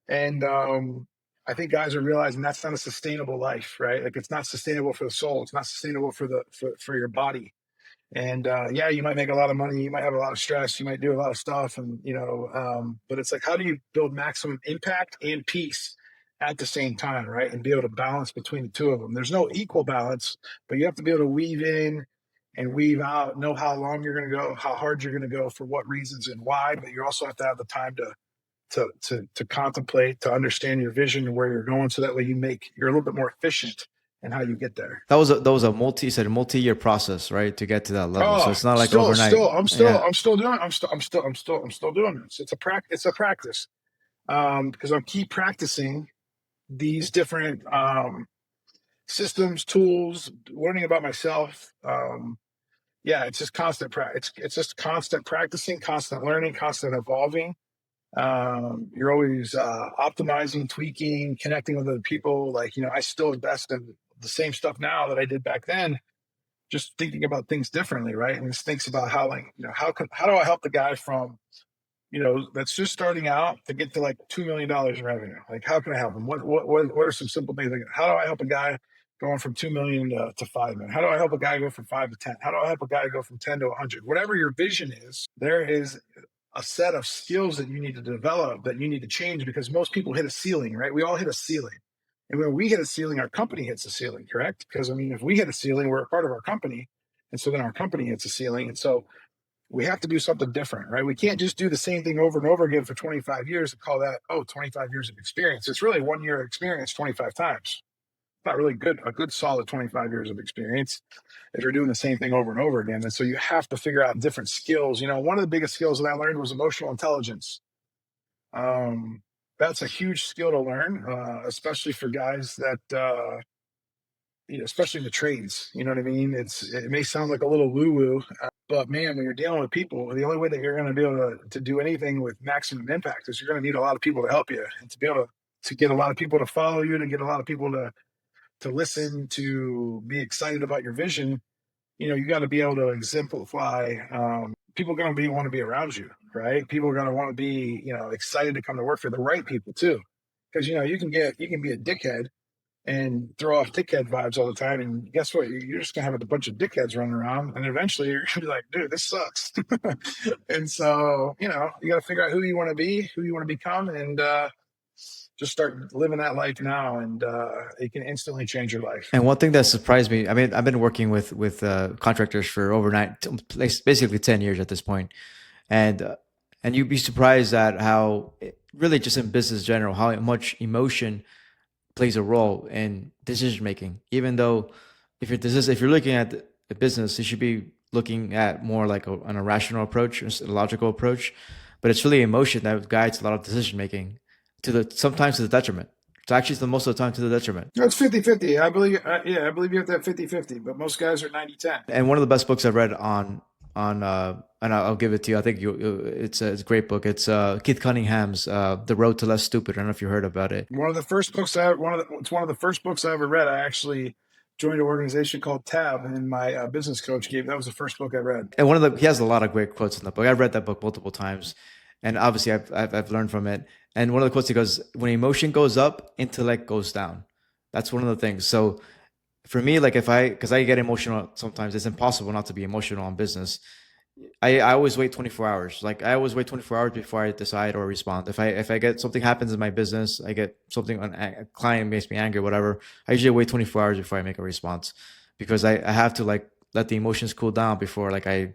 Speaker 1: And I think guys are realizing that's not a sustainable life, right? Like, it's not sustainable for the soul. It's not sustainable for your body. And yeah, you might make a lot of money, you might have a lot of stress, you might do a lot of stuff, and but it's like, how do you build maximum impact and peace at the same time, right? And be able to balance between the two of them. There's no equal balance, but you have to be able to weave in and weave out, know how long you're going to go, how hard you're going to go, for what reasons and why. But you also have to have the time to contemplate, to understand your vision and where you're going, so that way you're a little bit more efficient and how you get there.
Speaker 2: That was a multi-year process, right, to get to that level. So it's not like overnight.
Speaker 1: I'm still doing this. It's a practice. Because I'll keep practicing these different systems, tools, learning about myself. Yeah, it's just constant practice. It's just constant practicing, constant learning, constant evolving. You're always optimizing, tweaking, connecting with other people. Like, I still invest in the same stuff now that I did back then, just thinking about things differently, right? And just thinks about how, like, how do I help the guy from, that's just starting out to get to like $2 million in revenue? Like, how can I help him? What are some simple things? Like, how do I help a guy going from 2 million to 5 million? How do I help a guy go from 5 to 10? How do I help a guy go from 10 to 100? Whatever your vision is, there is a set of skills that you need to develop, that you need to change, because most people hit a ceiling, right? We all hit a ceiling. And when we hit a ceiling, our company hits a ceiling, correct? Because, if we hit a ceiling, we're a part of our company. And so then our company hits a ceiling. And so we have to do something different, right? We can't just do the same thing over and over again for 25 years and call that, 25 years of experience. It's really 1 year of experience 25 times. not really good, a good solid 25 years of experience if you're doing the same thing over and over again. And so you have to figure out different skills. One of the biggest skills that I learned was emotional intelligence. That's a huge skill to learn, especially for guys that, especially in the trades. You know what I mean? It may sound like a little woo woo, but man, when you're dealing with people, the only way that you're going to be able to do anything with maximum impact is you're going to need a lot of people to help you, and to be able to get a lot of people to follow you, to get a lot of people to listen, to be excited about your vision. You got to be able to exemplify. People are going to want to be around you, right? People are going to want to be, excited to come to work for the right people too, because you can be a dickhead and throw off dickhead vibes all the time, and guess what? You're just gonna have a bunch of dickheads running around, and eventually you're gonna be like, dude, this sucks. And so, you got to figure out who you want to be, who you want to become, and just start living that life now, and it can instantly change your life.
Speaker 2: And one thing that surprised me, I mean, I've been working with contractors for basically 10 years at this point, and you'd be surprised at how really just in business in general, how much emotion plays a role in decision making. Even though if you're looking at the business, you should be looking at more like an irrational approach, a logical approach, but it's really emotion that guides a lot of decision making sometimes to the detriment. It's actually the most of the time to the detriment.
Speaker 1: It's 50-50. I believe, I believe you have to have 50-50, but most guys are 90-10.
Speaker 2: And one of the best books I've read on and I'll give it to you. I think it's a great book. It's Keith Cunningham's The Road to Less Stupid. I don't know if you heard about it.
Speaker 1: It's one of the first books I ever read. I actually joined an organization called Tab, and my business coach that was the first book I read.
Speaker 2: And he has a lot of great quotes in the book. I've read that book multiple times, and obviously I've learned from it. And one of the quotes, he goes, "When emotion goes up, intellect goes down." That's one of the things. So for me, like because I get emotional sometimes, it's impossible not to be emotional on business. I always wait 24 hours. Like I always wait 24 hours before I decide or respond. If I get something happens in my business, I get something on a client makes me angry, whatever. I usually wait 24 hours before I make a response, because I have to like let the emotions cool down before like I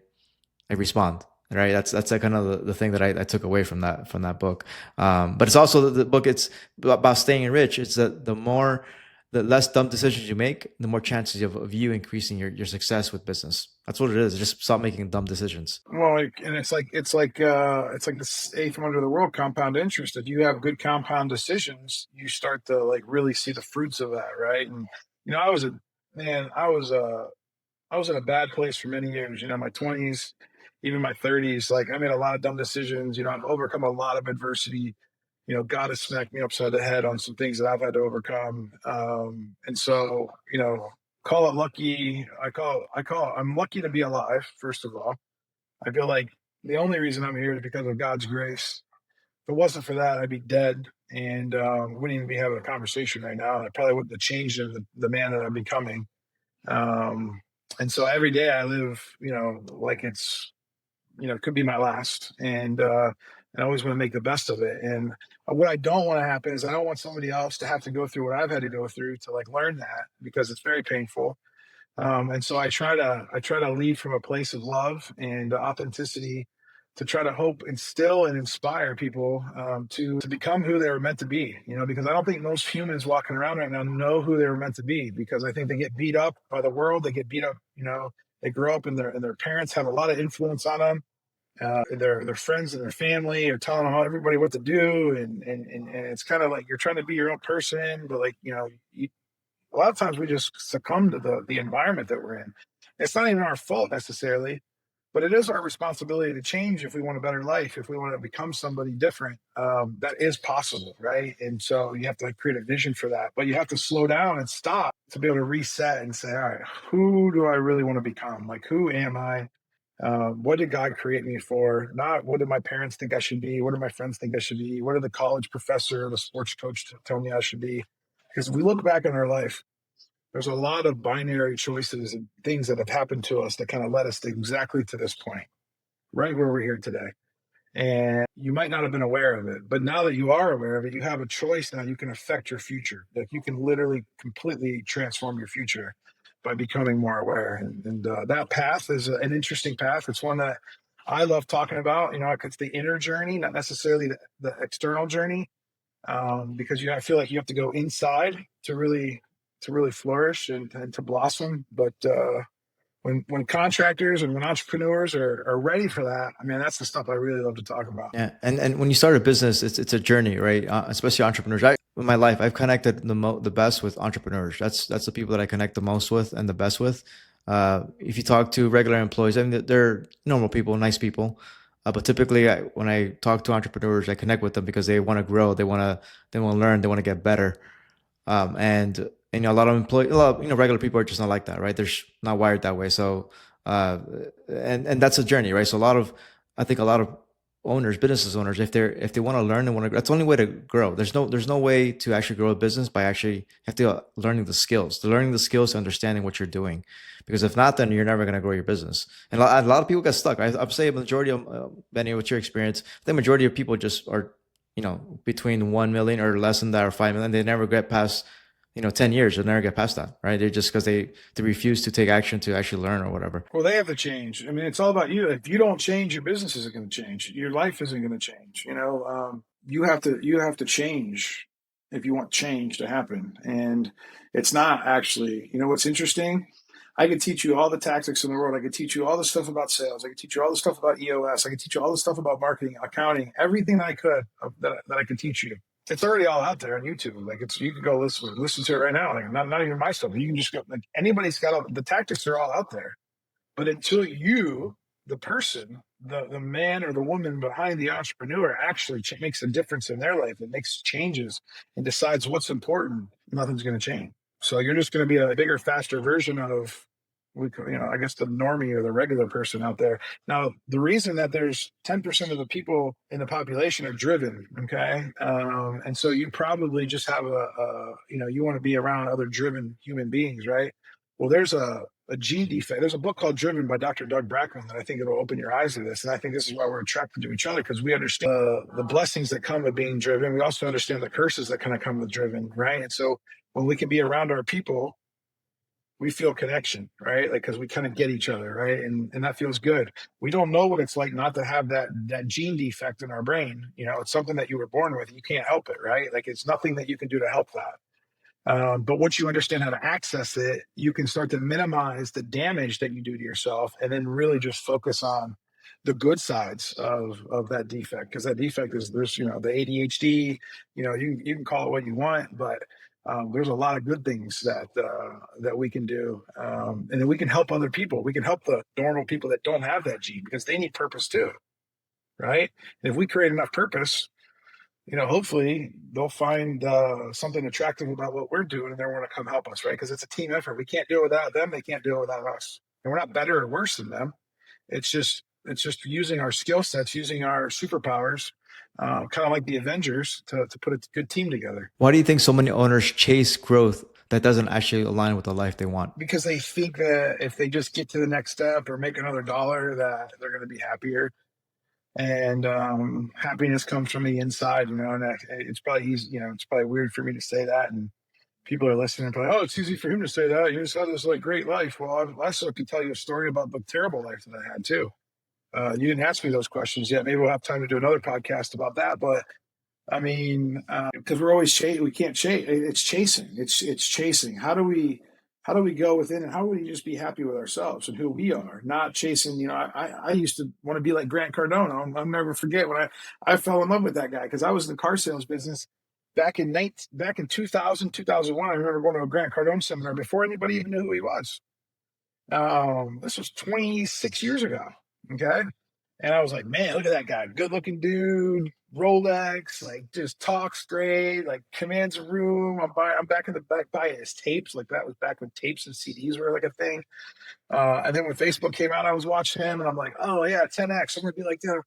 Speaker 2: respond. Right. That's like kind of the thing that I took away from that book. But it's also the book. It's about staying rich. It's the less dumb decisions you make, the more chances of you increasing your success with business. That's what it is. Just stop making dumb decisions.
Speaker 1: Well, and it's like the eighth from under the world, compound interest. If you have good compound decisions, you start to like really see the fruits of that, right? And I was in a bad place for many years. My 20s, even my 30s. Like I made a lot of dumb decisions. I've overcome a lot of adversity. God has smacked me upside the head on some things that I've had to overcome. And so, call it lucky. I'm lucky to be alive, first of all. I feel like the only reason I'm here is because of God's grace. If it wasn't for that, I'd be dead, and wouldn't even be having a conversation right now. I probably wouldn't have changed into the man that I'm becoming. And so every day I live, like it's, could be my last. And I always want to make the best of it. And what I don't want to happen is I don't want somebody else to have to go through what I've had to go through to like learn that, because it's very painful. And so I try to lead from a place of love and authenticity, to try to hope, instill, and inspire people to become who they were meant to be. Because I don't think most humans walking around right now know who they were meant to be, because I think they get beat up by the world. They get beat up. They grow up and their parents have a lot of influence on them. Their friends and their family are telling everybody what to do, and it's kind of like you're trying to be your own person, but like a lot of times we just succumb to the environment that we're in. It's not even our fault necessarily, but it is our responsibility to change if we want a better life, if we want to become somebody different. That is possible, right? And so you have to create a vision for that, but you have to slow down and stop to be able to reset and say, all right, who do I really want to become? Like, who am I? What did God create me for? Not what did my parents think I should be? What do my friends think I should be? What did the college professor or the sports coach tell me I should be? Because if we look back in our life, there's a lot of binary choices and things that have happened to us that kind of led us exactly to this point, right where we're here today. And you might not have been aware of it, but now that you are aware of it, you have a choice now. You can affect your future. Like you can literally completely transform your future by becoming more aware. And that path is an interesting path. It's one that I love talking about. It's the inner journey, not necessarily the external journey, because I feel like you have to go inside to really really flourish and to blossom. But when contractors and when entrepreneurs are ready for that, I mean, that's the stuff I really love to talk about.
Speaker 2: Yeah, and when you start a business, it's a journey, right? Especially entrepreneurs. In my life, I've connected the best with entrepreneurs. That's the people that I connect the most with and the best with. If you talk to regular employees, I mean, they're normal people, nice people. But typically, when I talk to entrepreneurs, I connect with them because they want to grow, they want to learn, they want to get better. And a lot of regular people are just not like that, right? They're not wired that way. So, uh, and that's a journey, right? So I think a lot of owners, businesses owners, if they want to learn and want to, that's the only way to grow. There's no way to actually grow a business by actually have to learning the skills, understanding what you're doing. Because if not, then you're never going to grow your business. And a lot of people get stuck. I'd say a majority of, Benny, what's your experience? The majority of people just are, between 1 million or less than that, or 5 million. They never get past, 10 years. They'll never get past that, right? They're just because they refuse to take action to actually learn or whatever.
Speaker 1: Well, they have to change. I mean, it's all about you. If you don't change, your business isn't going to change. Your life isn't going to change. You have to change if you want change to happen. And it's not actually, what's interesting? I could teach you all the tactics in the world. I could teach you all the stuff about sales. I could teach you all the stuff about EOS. I could teach you all the stuff about marketing, accounting, everything that I could that I could teach you. It's already all out there on YouTube. Like you can go listen to it right now. Like not even my stuff. You can just go. Like anybody's got all the tactics are all out there. But until you, the person, the man or the woman behind the entrepreneur, actually makes a difference in their life, and makes changes and decides what's important, nothing's going to change. So you're just going to be a bigger, faster version of, I guess the normie or the regular person out there. Now, the reason that there's 10% of the people in the population are driven, okay? And so you probably just have you want to be around other driven human beings, right? Well, there's a gene defect. There's a book called Driven by Dr. Doug Brackman that I think it'll open your eyes to this. And I think this is why we're attracted to each other, because we understand the blessings that come with being driven. We also understand the curses that kind of come with driven, right? And so when we can be around our people, we feel connection, right? Like, because we kind of get each other, right? And that feels good. We don't know what it's like not to have that gene defect in our brain. It's something that you were born with. You can't help it, right? Like, it's nothing that you can do to help that. But once you understand how to access it, you can start to minimize the damage that you do to yourself, and then really just focus on the good sides of that defect. Because that defect is there's the ADHD. You can call it what you want, but there's a lot of good things that we can do, and then we can help other people. We can help the normal people that don't have that gene, because they need purpose too, right? And if we create enough purpose, hopefully they'll find something attractive about what we're doing, and they want to come help us, right? Because it's a team effort. We can't do it without them. They can't do it without us. And we're not better or worse than them. It's just using our skill sets, using our superpowers, kind of like the Avengers, to put a good team together.
Speaker 2: Why do you think so many owners chase growth that doesn't actually align with the life they want?
Speaker 1: Because they think that if they just get to the next step or make another dollar, that they're going to be happier. And happiness comes from the inside, and it's probably easy, it's probably weird for me to say that, and people are listening and probably, oh, it's easy for him to say that. You just had this great life. Well, I also could tell you a story about the terrible life that I had too. You didn't ask me those questions yet. Maybe we'll have time to do another podcast about that. But I mean, because we're always we can't chase. It's chasing. It's chasing. How do we go within, and how do we just be happy with ourselves and who we are, not chasing? I used to want to be like Grant Cardone. I'll never forget when I fell in love with that guy, because I was in the car sales business back in 2000, 2001. I remember going to a Grant Cardone seminar before anybody even knew who he was. This was 26 years ago. Okay. And I was like, man, look at that guy. Good looking dude, Rolex, just talks straight, commands a room. I'm back in the back buying his tapes. That was back when tapes and CDs were a thing. And then when Facebook came out, I was watching him, and I'm like, oh yeah, 10X. I'm going to be like that.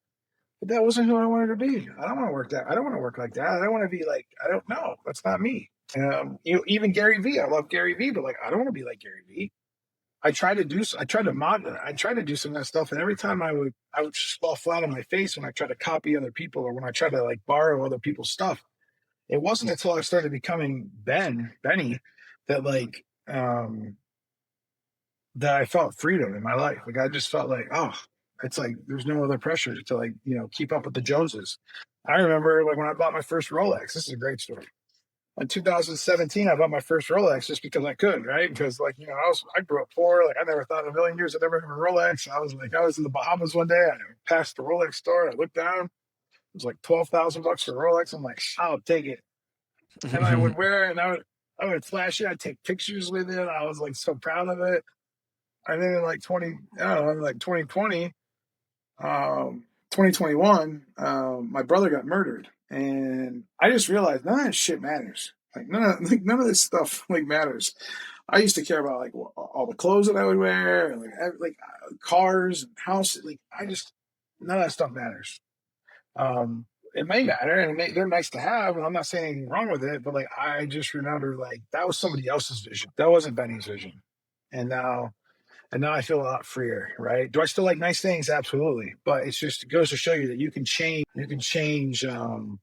Speaker 1: But that wasn't who I wanted to be. I don't want to work that. I don't want to work like that. I don't want to be I don't know. That's not me. Even Gary Vee. I love Gary Vee, but I don't want to be like Gary Vee. I tried to do some of that stuff, and every time I would just fall flat on my face when I tried to copy other people, or when I tried to borrow other people's stuff. It wasn't until I started becoming Benny, that that I felt freedom in my life. I just felt it's there's no other pressure to keep up with the Joneses. I remember when I bought my first Rolex. This is a great story. In 2017, I bought my first Rolex just because I could, right? Because like, I grew up poor. Like I never thought in a million years I'd ever have a Rolex. I was in the Bahamas one day. I passed the Rolex store. I looked down. It was like $12,000 for a Rolex. I'm like, I'll take it. And I would wear it, and I would flash it. I'd take pictures with it. I was like so proud of it. And then in like 2020, 2021, my brother got murdered, and I just realized none of that shit matters. Like none of this stuff like matters. I used to care about like all the clothes that I would wear, and cars and houses. Like none of that stuff matters. It may matter, and they're nice to have, and I'm not saying anything wrong with it. But like I just remember like that was somebody else's vision. That wasn't Benny's vision, and now I feel a lot freer, right? Do I still like nice things? Absolutely. But it goes to show you that you can change, you can change and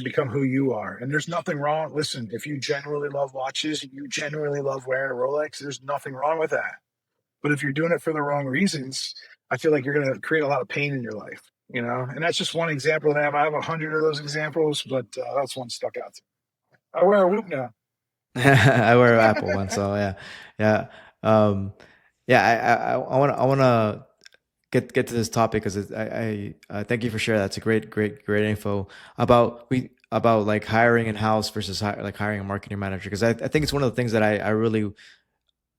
Speaker 1: become who you are. And there's nothing wrong. Listen, if you genuinely love watches, you genuinely love wearing a Rolex, there's nothing wrong with that. But if you're doing it for the wrong reasons, I feel like you're going to create a lot of pain in your life, And that's just one example that I have. I have 100 of those examplements, but that's one stuck out to me. I wear a Whoop now.
Speaker 2: I wear an Apple one, so yeah, yeah, yeah. I want to get to this topic because I thank you for sharing. That's a great info about like hiring in house versus like hiring a marketing manager. Because I think it's one of the things that I really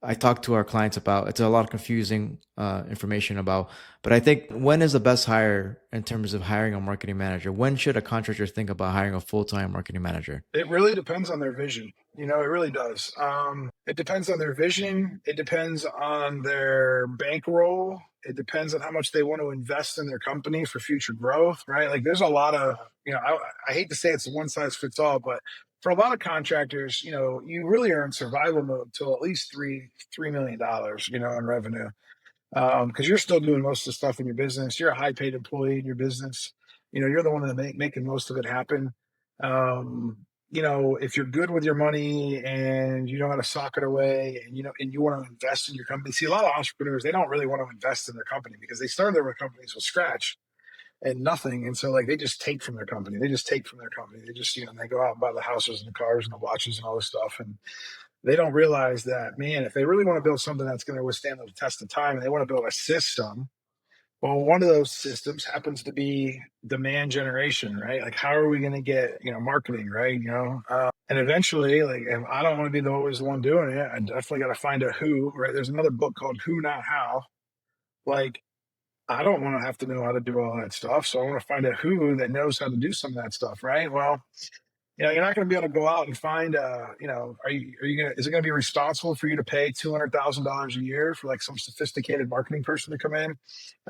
Speaker 2: I talk to our clients about. It's a lot of confusing information about, but I think when is the best hire in terms of hiring a marketing manager? When should a contractor think about hiring a full-time marketing manager?
Speaker 1: It really depends on their vision. It really does. It depends on their vision. It depends on their bankroll. It depends on how much they want to invest in their company for future growth, right? Like there's a lot of, I hate to say it's a one size fits all, but for a lot of contractors, you really are in survival mode till at least $3 million, in revenue. Because you're still doing most of the stuff in your business. You're a high paid employee in your business. You're the one that making most of it happen. If you're good with your money and you know how to sock it away and you want to invest in your company. See, a lot of entrepreneurs, they don't really want to invest in their company because they started their companies from scratch and nothing. And so like they just take from their company. They just take from their company. They just, they go out and buy the houses and the cars and the watches and all this stuff. And they don't realize that, man, if they really want to build something that's going to withstand the test of time and they want to build a system, well, one of those systems happens to be demand generation, right? Like, how are we going to get, marketing, right? And eventually, like, if I don't want to be always the one doing it, I definitely got to find a who, right? There's another book called Who, Not How. Like, I don't want to have to know how to do all that stuff. So I want to find a who that knows how to do some of that stuff, right? Well, you're not going to be able to go out and find, are you going to, is it going to be responsible for you to pay $200,000 a year for like some sophisticated marketing person to come in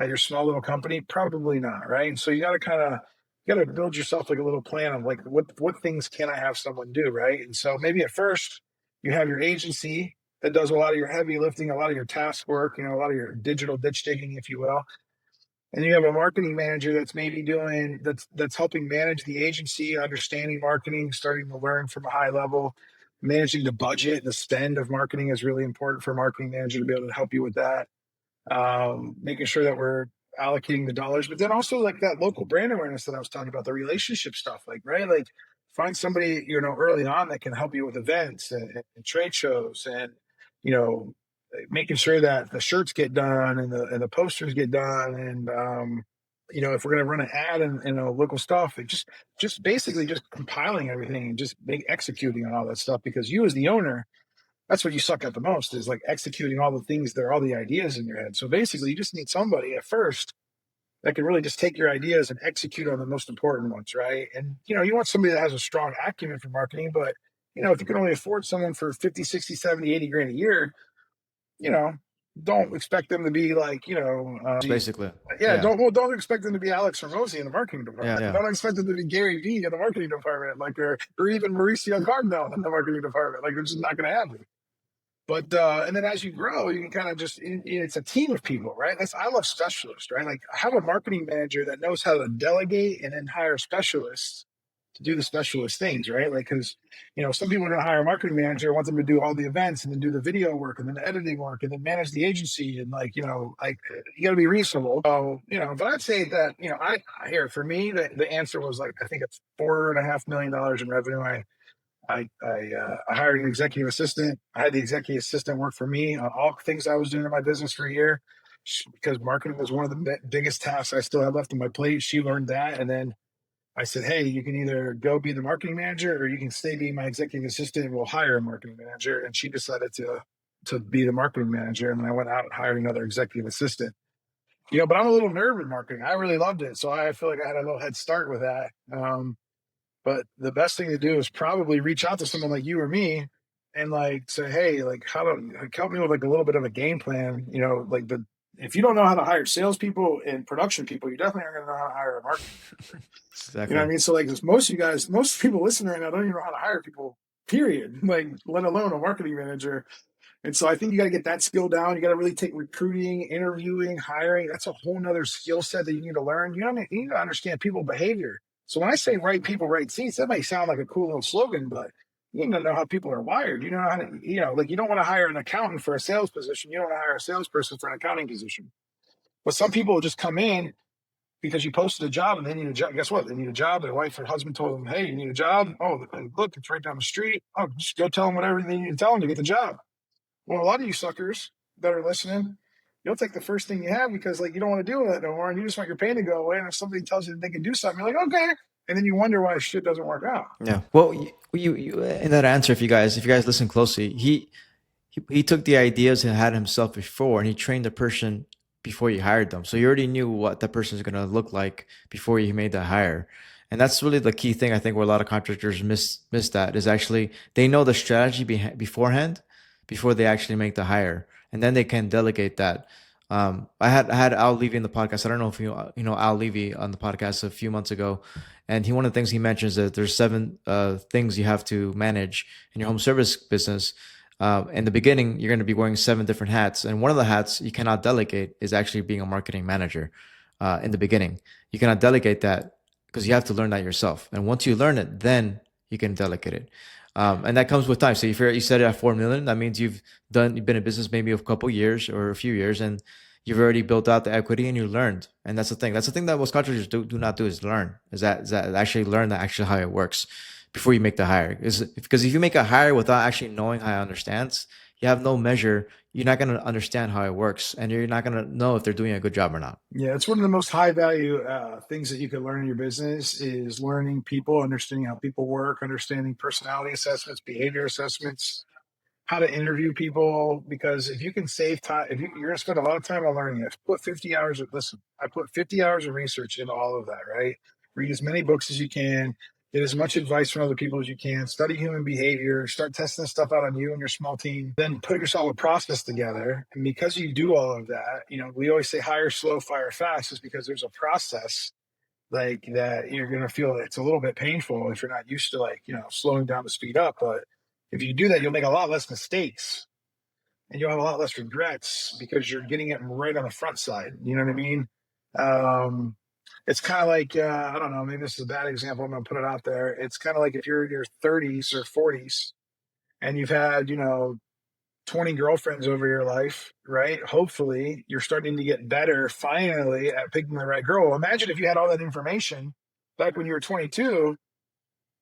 Speaker 1: at your small little company? Probably not. Right. So you got to build yourself like a little plan of like, what things can I have someone do? Right. And so maybe at first you have your agency that does a lot of your heavy lifting, a lot of your task work, a lot of your digital ditch digging, if you will. And you have a marketing manager that's maybe that's helping manage the agency, understanding marketing, starting to learn from a high level. Managing the budget, the spend of marketing is really important for a marketing manager to be able to help you with that. Making sure that we're allocating the dollars, but then also like that local brand awareness that I was talking about, the relationship stuff, like, right? Like find somebody, early on that can help you with events and trade shows and, making sure that the shirts get done and the posters get done. And, if we're going to run an ad and local stuff, it just basically just compiling everything and just executing on all that stuff, because you as the owner, that's what you suck at the most, is like executing all the things that are all the ideas in your head. So basically you just need somebody at first that can really just take your ideas and execute on the most important ones. Right. And, you want somebody that has a strong acumen for marketing, but if you can only afford someone for 50, 60, 70, 80 grand a year, don't expect them to be like,
Speaker 2: Basically,
Speaker 1: yeah, don't expect them to be Alex Ramosi in the marketing department.
Speaker 2: yeah.
Speaker 1: Don't expect them to be Gary Vee in the marketing department, like or even Mauricio Cardinal in the marketing department. Like, they're just not going to happen. But and then as you grow, you can kind of it's a team of people, right? I love specialists, right? Like, have a marketing manager that knows how to delegate and then hire specialists to do the specialist things, right? Like, because some people are going to hire a marketing manager, want them to do all the events and then do the video work and then the editing work and then manage the agency, and like, you got to be reasonable. So, but I'd say that, for me, the answer was like, I think it's $4.5 million in revenue. I hired an executive assistant. I had the executive assistant work for me on all things I was doing in my business for a year because marketing was one of the biggest tasks I still had left on my plate. She learned that. And then I said, hey, you can either go be the marketing manager or you can stay being my executive assistant and we'll hire a marketing manager. And she decided to be the marketing manager. And then I went out and hired another executive assistant. But I'm a little nerd with marketing. I really loved it. So I feel like I had a little head start with that. But the best thing to do is probably reach out to someone like you or me and like say, hey, like help me with like a little bit of a game plan. If you don't know how to hire salespeople and production people, you definitely aren't going to know how to hire a marketing manager.
Speaker 2: Exactly.
Speaker 1: You know what I mean? So like most people listening right now don't even know how to hire people, period. Like let alone a marketing manager. And so I think you got to get that skill down. You got to really take recruiting, interviewing, hiring. That's a whole nother skill set that you need to learn. You need to understand people behavior. So when I say right people, right seats, that might sound like a cool little slogan, but you need to know how people are wired. You know how to, like you don't want to hire an accountant for a sales position. You don't want to hire a salesperson for an accounting position. But some people will just come in because you posted a job and they need a job. Guess what? They need a job. Their wife or husband told them, hey, you need a job. Oh, look, it's right down the street. Oh, just go tell them whatever they need to tell them to get the job. Well, a lot of you suckers that are listening, you'll take the first thing you have because like you don't want to deal with that no more, and you just want your pain to go away. And if somebody tells you that they can do something, you're like, okay, and then you wonder why shit doesn't work out.
Speaker 2: Yeah. Well, you in that answer, if you guys listen closely, he took the ideas and had himself before, and he trained the person before you hired them. So you already knew what that person is going to look like before you made that hire. And that's really the key thing I think where a lot of contractors miss that is actually they know the strategy beforehand before they actually make the hire, and then they can delegate that. I had Al Levy in the podcast. I don't know if you know Al Levy on the podcast a few months ago, and one of the things he mentions that there's 7 things you have to manage in your home service business. In the beginning, you're going to be wearing 7 different hats, and one of the hats you cannot delegate is actually being a marketing manager. In the beginning, you cannot delegate that because you have to learn that yourself, and once you learn it, then you can delegate it. And that comes with time. So if you said it at 4 million, that means you've been in business maybe a couple years or a few years, and you've already built out the equity and you learned. And that's the thing. That's the thing that most contractors do not do is learn. Is that actually learn that actually how it works before you make the hire. Because if you make a hire without actually knowing how it understands, you have no measure. You're not going to understand how it works, and you're not going to know if they're doing a good job or not.
Speaker 1: Yeah, it's one of the most high value things that you can learn in your business is learning people, understanding how people work, understanding personality assessments, behavior assessments, how to interview people. Because if you can save time, you're going to spend a lot of time on learning it. I put 50 hours of research into all of that, right? Read as many books as you can. Get as much advice from other people as you can. Study human behavior. Start testing stuff out on you and your small team. Then put yourself a process together. And because you do all of that, we always say hire slow, fire fast, is because there's a process like that you're going to feel it's a little bit painful if you're not used to slowing down to speed up. But if you do that, you'll make a lot less mistakes and you'll have a lot less regrets because you're getting it right on the front side. You know what I mean? It's kind of like, I don't know, maybe this is a bad example. I'm going to put it out there. It's kind of like if you're in your 30s or 40s and you've had, 20 girlfriends over your life, right? Hopefully you're starting to get better finally at picking the right girl. Imagine if you had all that information back when you were 22,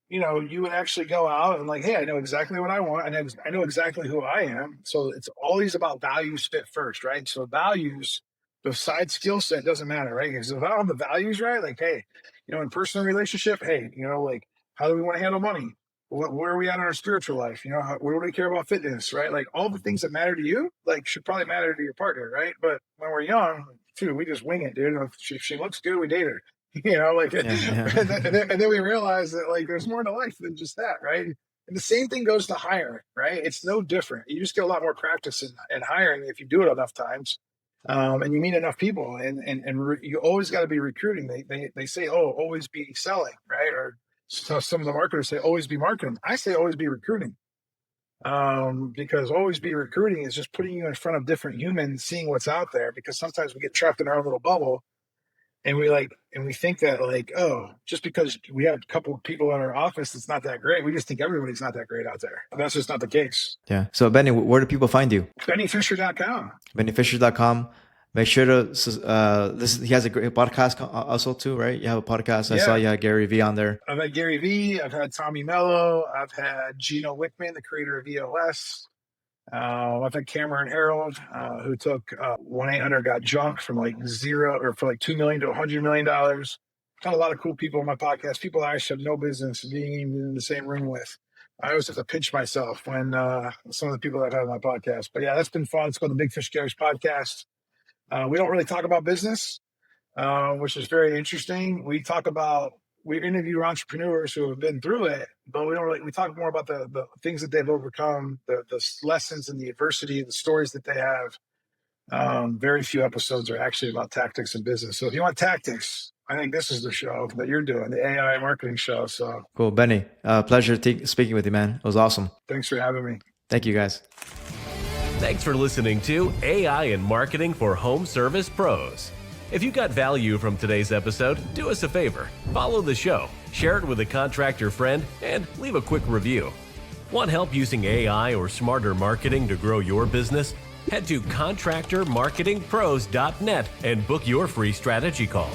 Speaker 1: you would actually go out and like, hey, I know exactly what I want. And I know exactly who I am. So it's always about values fit first, right? So values besides skill set doesn't matter, right? Because if I don't have the values right, like, hey, in personal relationship, hey, like, how do we want to handle money? Where are we at in our spiritual life? Where do we care about fitness, right? Like all the things that matter to you, like should probably matter to your partner, right? But when we're young, dude, we just wing it, dude. If she looks good, we date her. And then we realize that like there's more to life than just that, right? And the same thing goes to hiring, right? It's no different. You just get a lot more practice in hiring if you do it enough times, and you meet enough people. And you always got to be recruiting. They say, oh, always be selling, right? Or so some of the marketers say always be marketing. I say always be recruiting, because always be recruiting is just putting you in front of different humans, seeing what's out there. Because sometimes we get trapped in our own little bubble. And we think that like, oh, just because we have a couple of people in our office, it's not that great. We just think everybody's not that great out there. But that's just not the case.
Speaker 2: Yeah. So Benny, where do people find you?
Speaker 1: BennyFisher.com.
Speaker 2: BennyFisher.com. Make sure to he has a great podcast also too, right? You have a podcast. I saw you had Gary Vee on there.
Speaker 1: I've had Gary Vee. I've had Tommy Mello. I've had Gino Wickman, the creator of EOS. I've had Cameron Harold, who took 1-800-GOT-JUNK from like zero or for like $2 million to $100 million. Got a lot of cool people on my podcast, people that I should have no business being in the same room with. I always have to pinch myself when some of the people that I've had on my podcast. But yeah, that's been fun. It's called the Big Fish Garage Podcast. We don't really talk about business, which is very interesting. We interview entrepreneurs who have been through it, but we talk more about the things that they've overcome, the lessons and the adversity, the stories that they have. Very few episodes are actually about tactics in business. So if you want tactics, I think this is the show that you're doing, the AI marketing show. So
Speaker 2: cool. Benny, pleasure speaking with you, man. It was awesome.
Speaker 1: Thanks for having me.
Speaker 2: Thank you, guys.
Speaker 3: Thanks for listening to AI and Marketing for Home Service Pros. If you got value from today's episode, do us a favor. Follow the show, share it with a contractor friend, and leave a quick review. Want help using AI or smarter marketing to grow your business? Head to contractormarketingpros.net and book your free strategy call.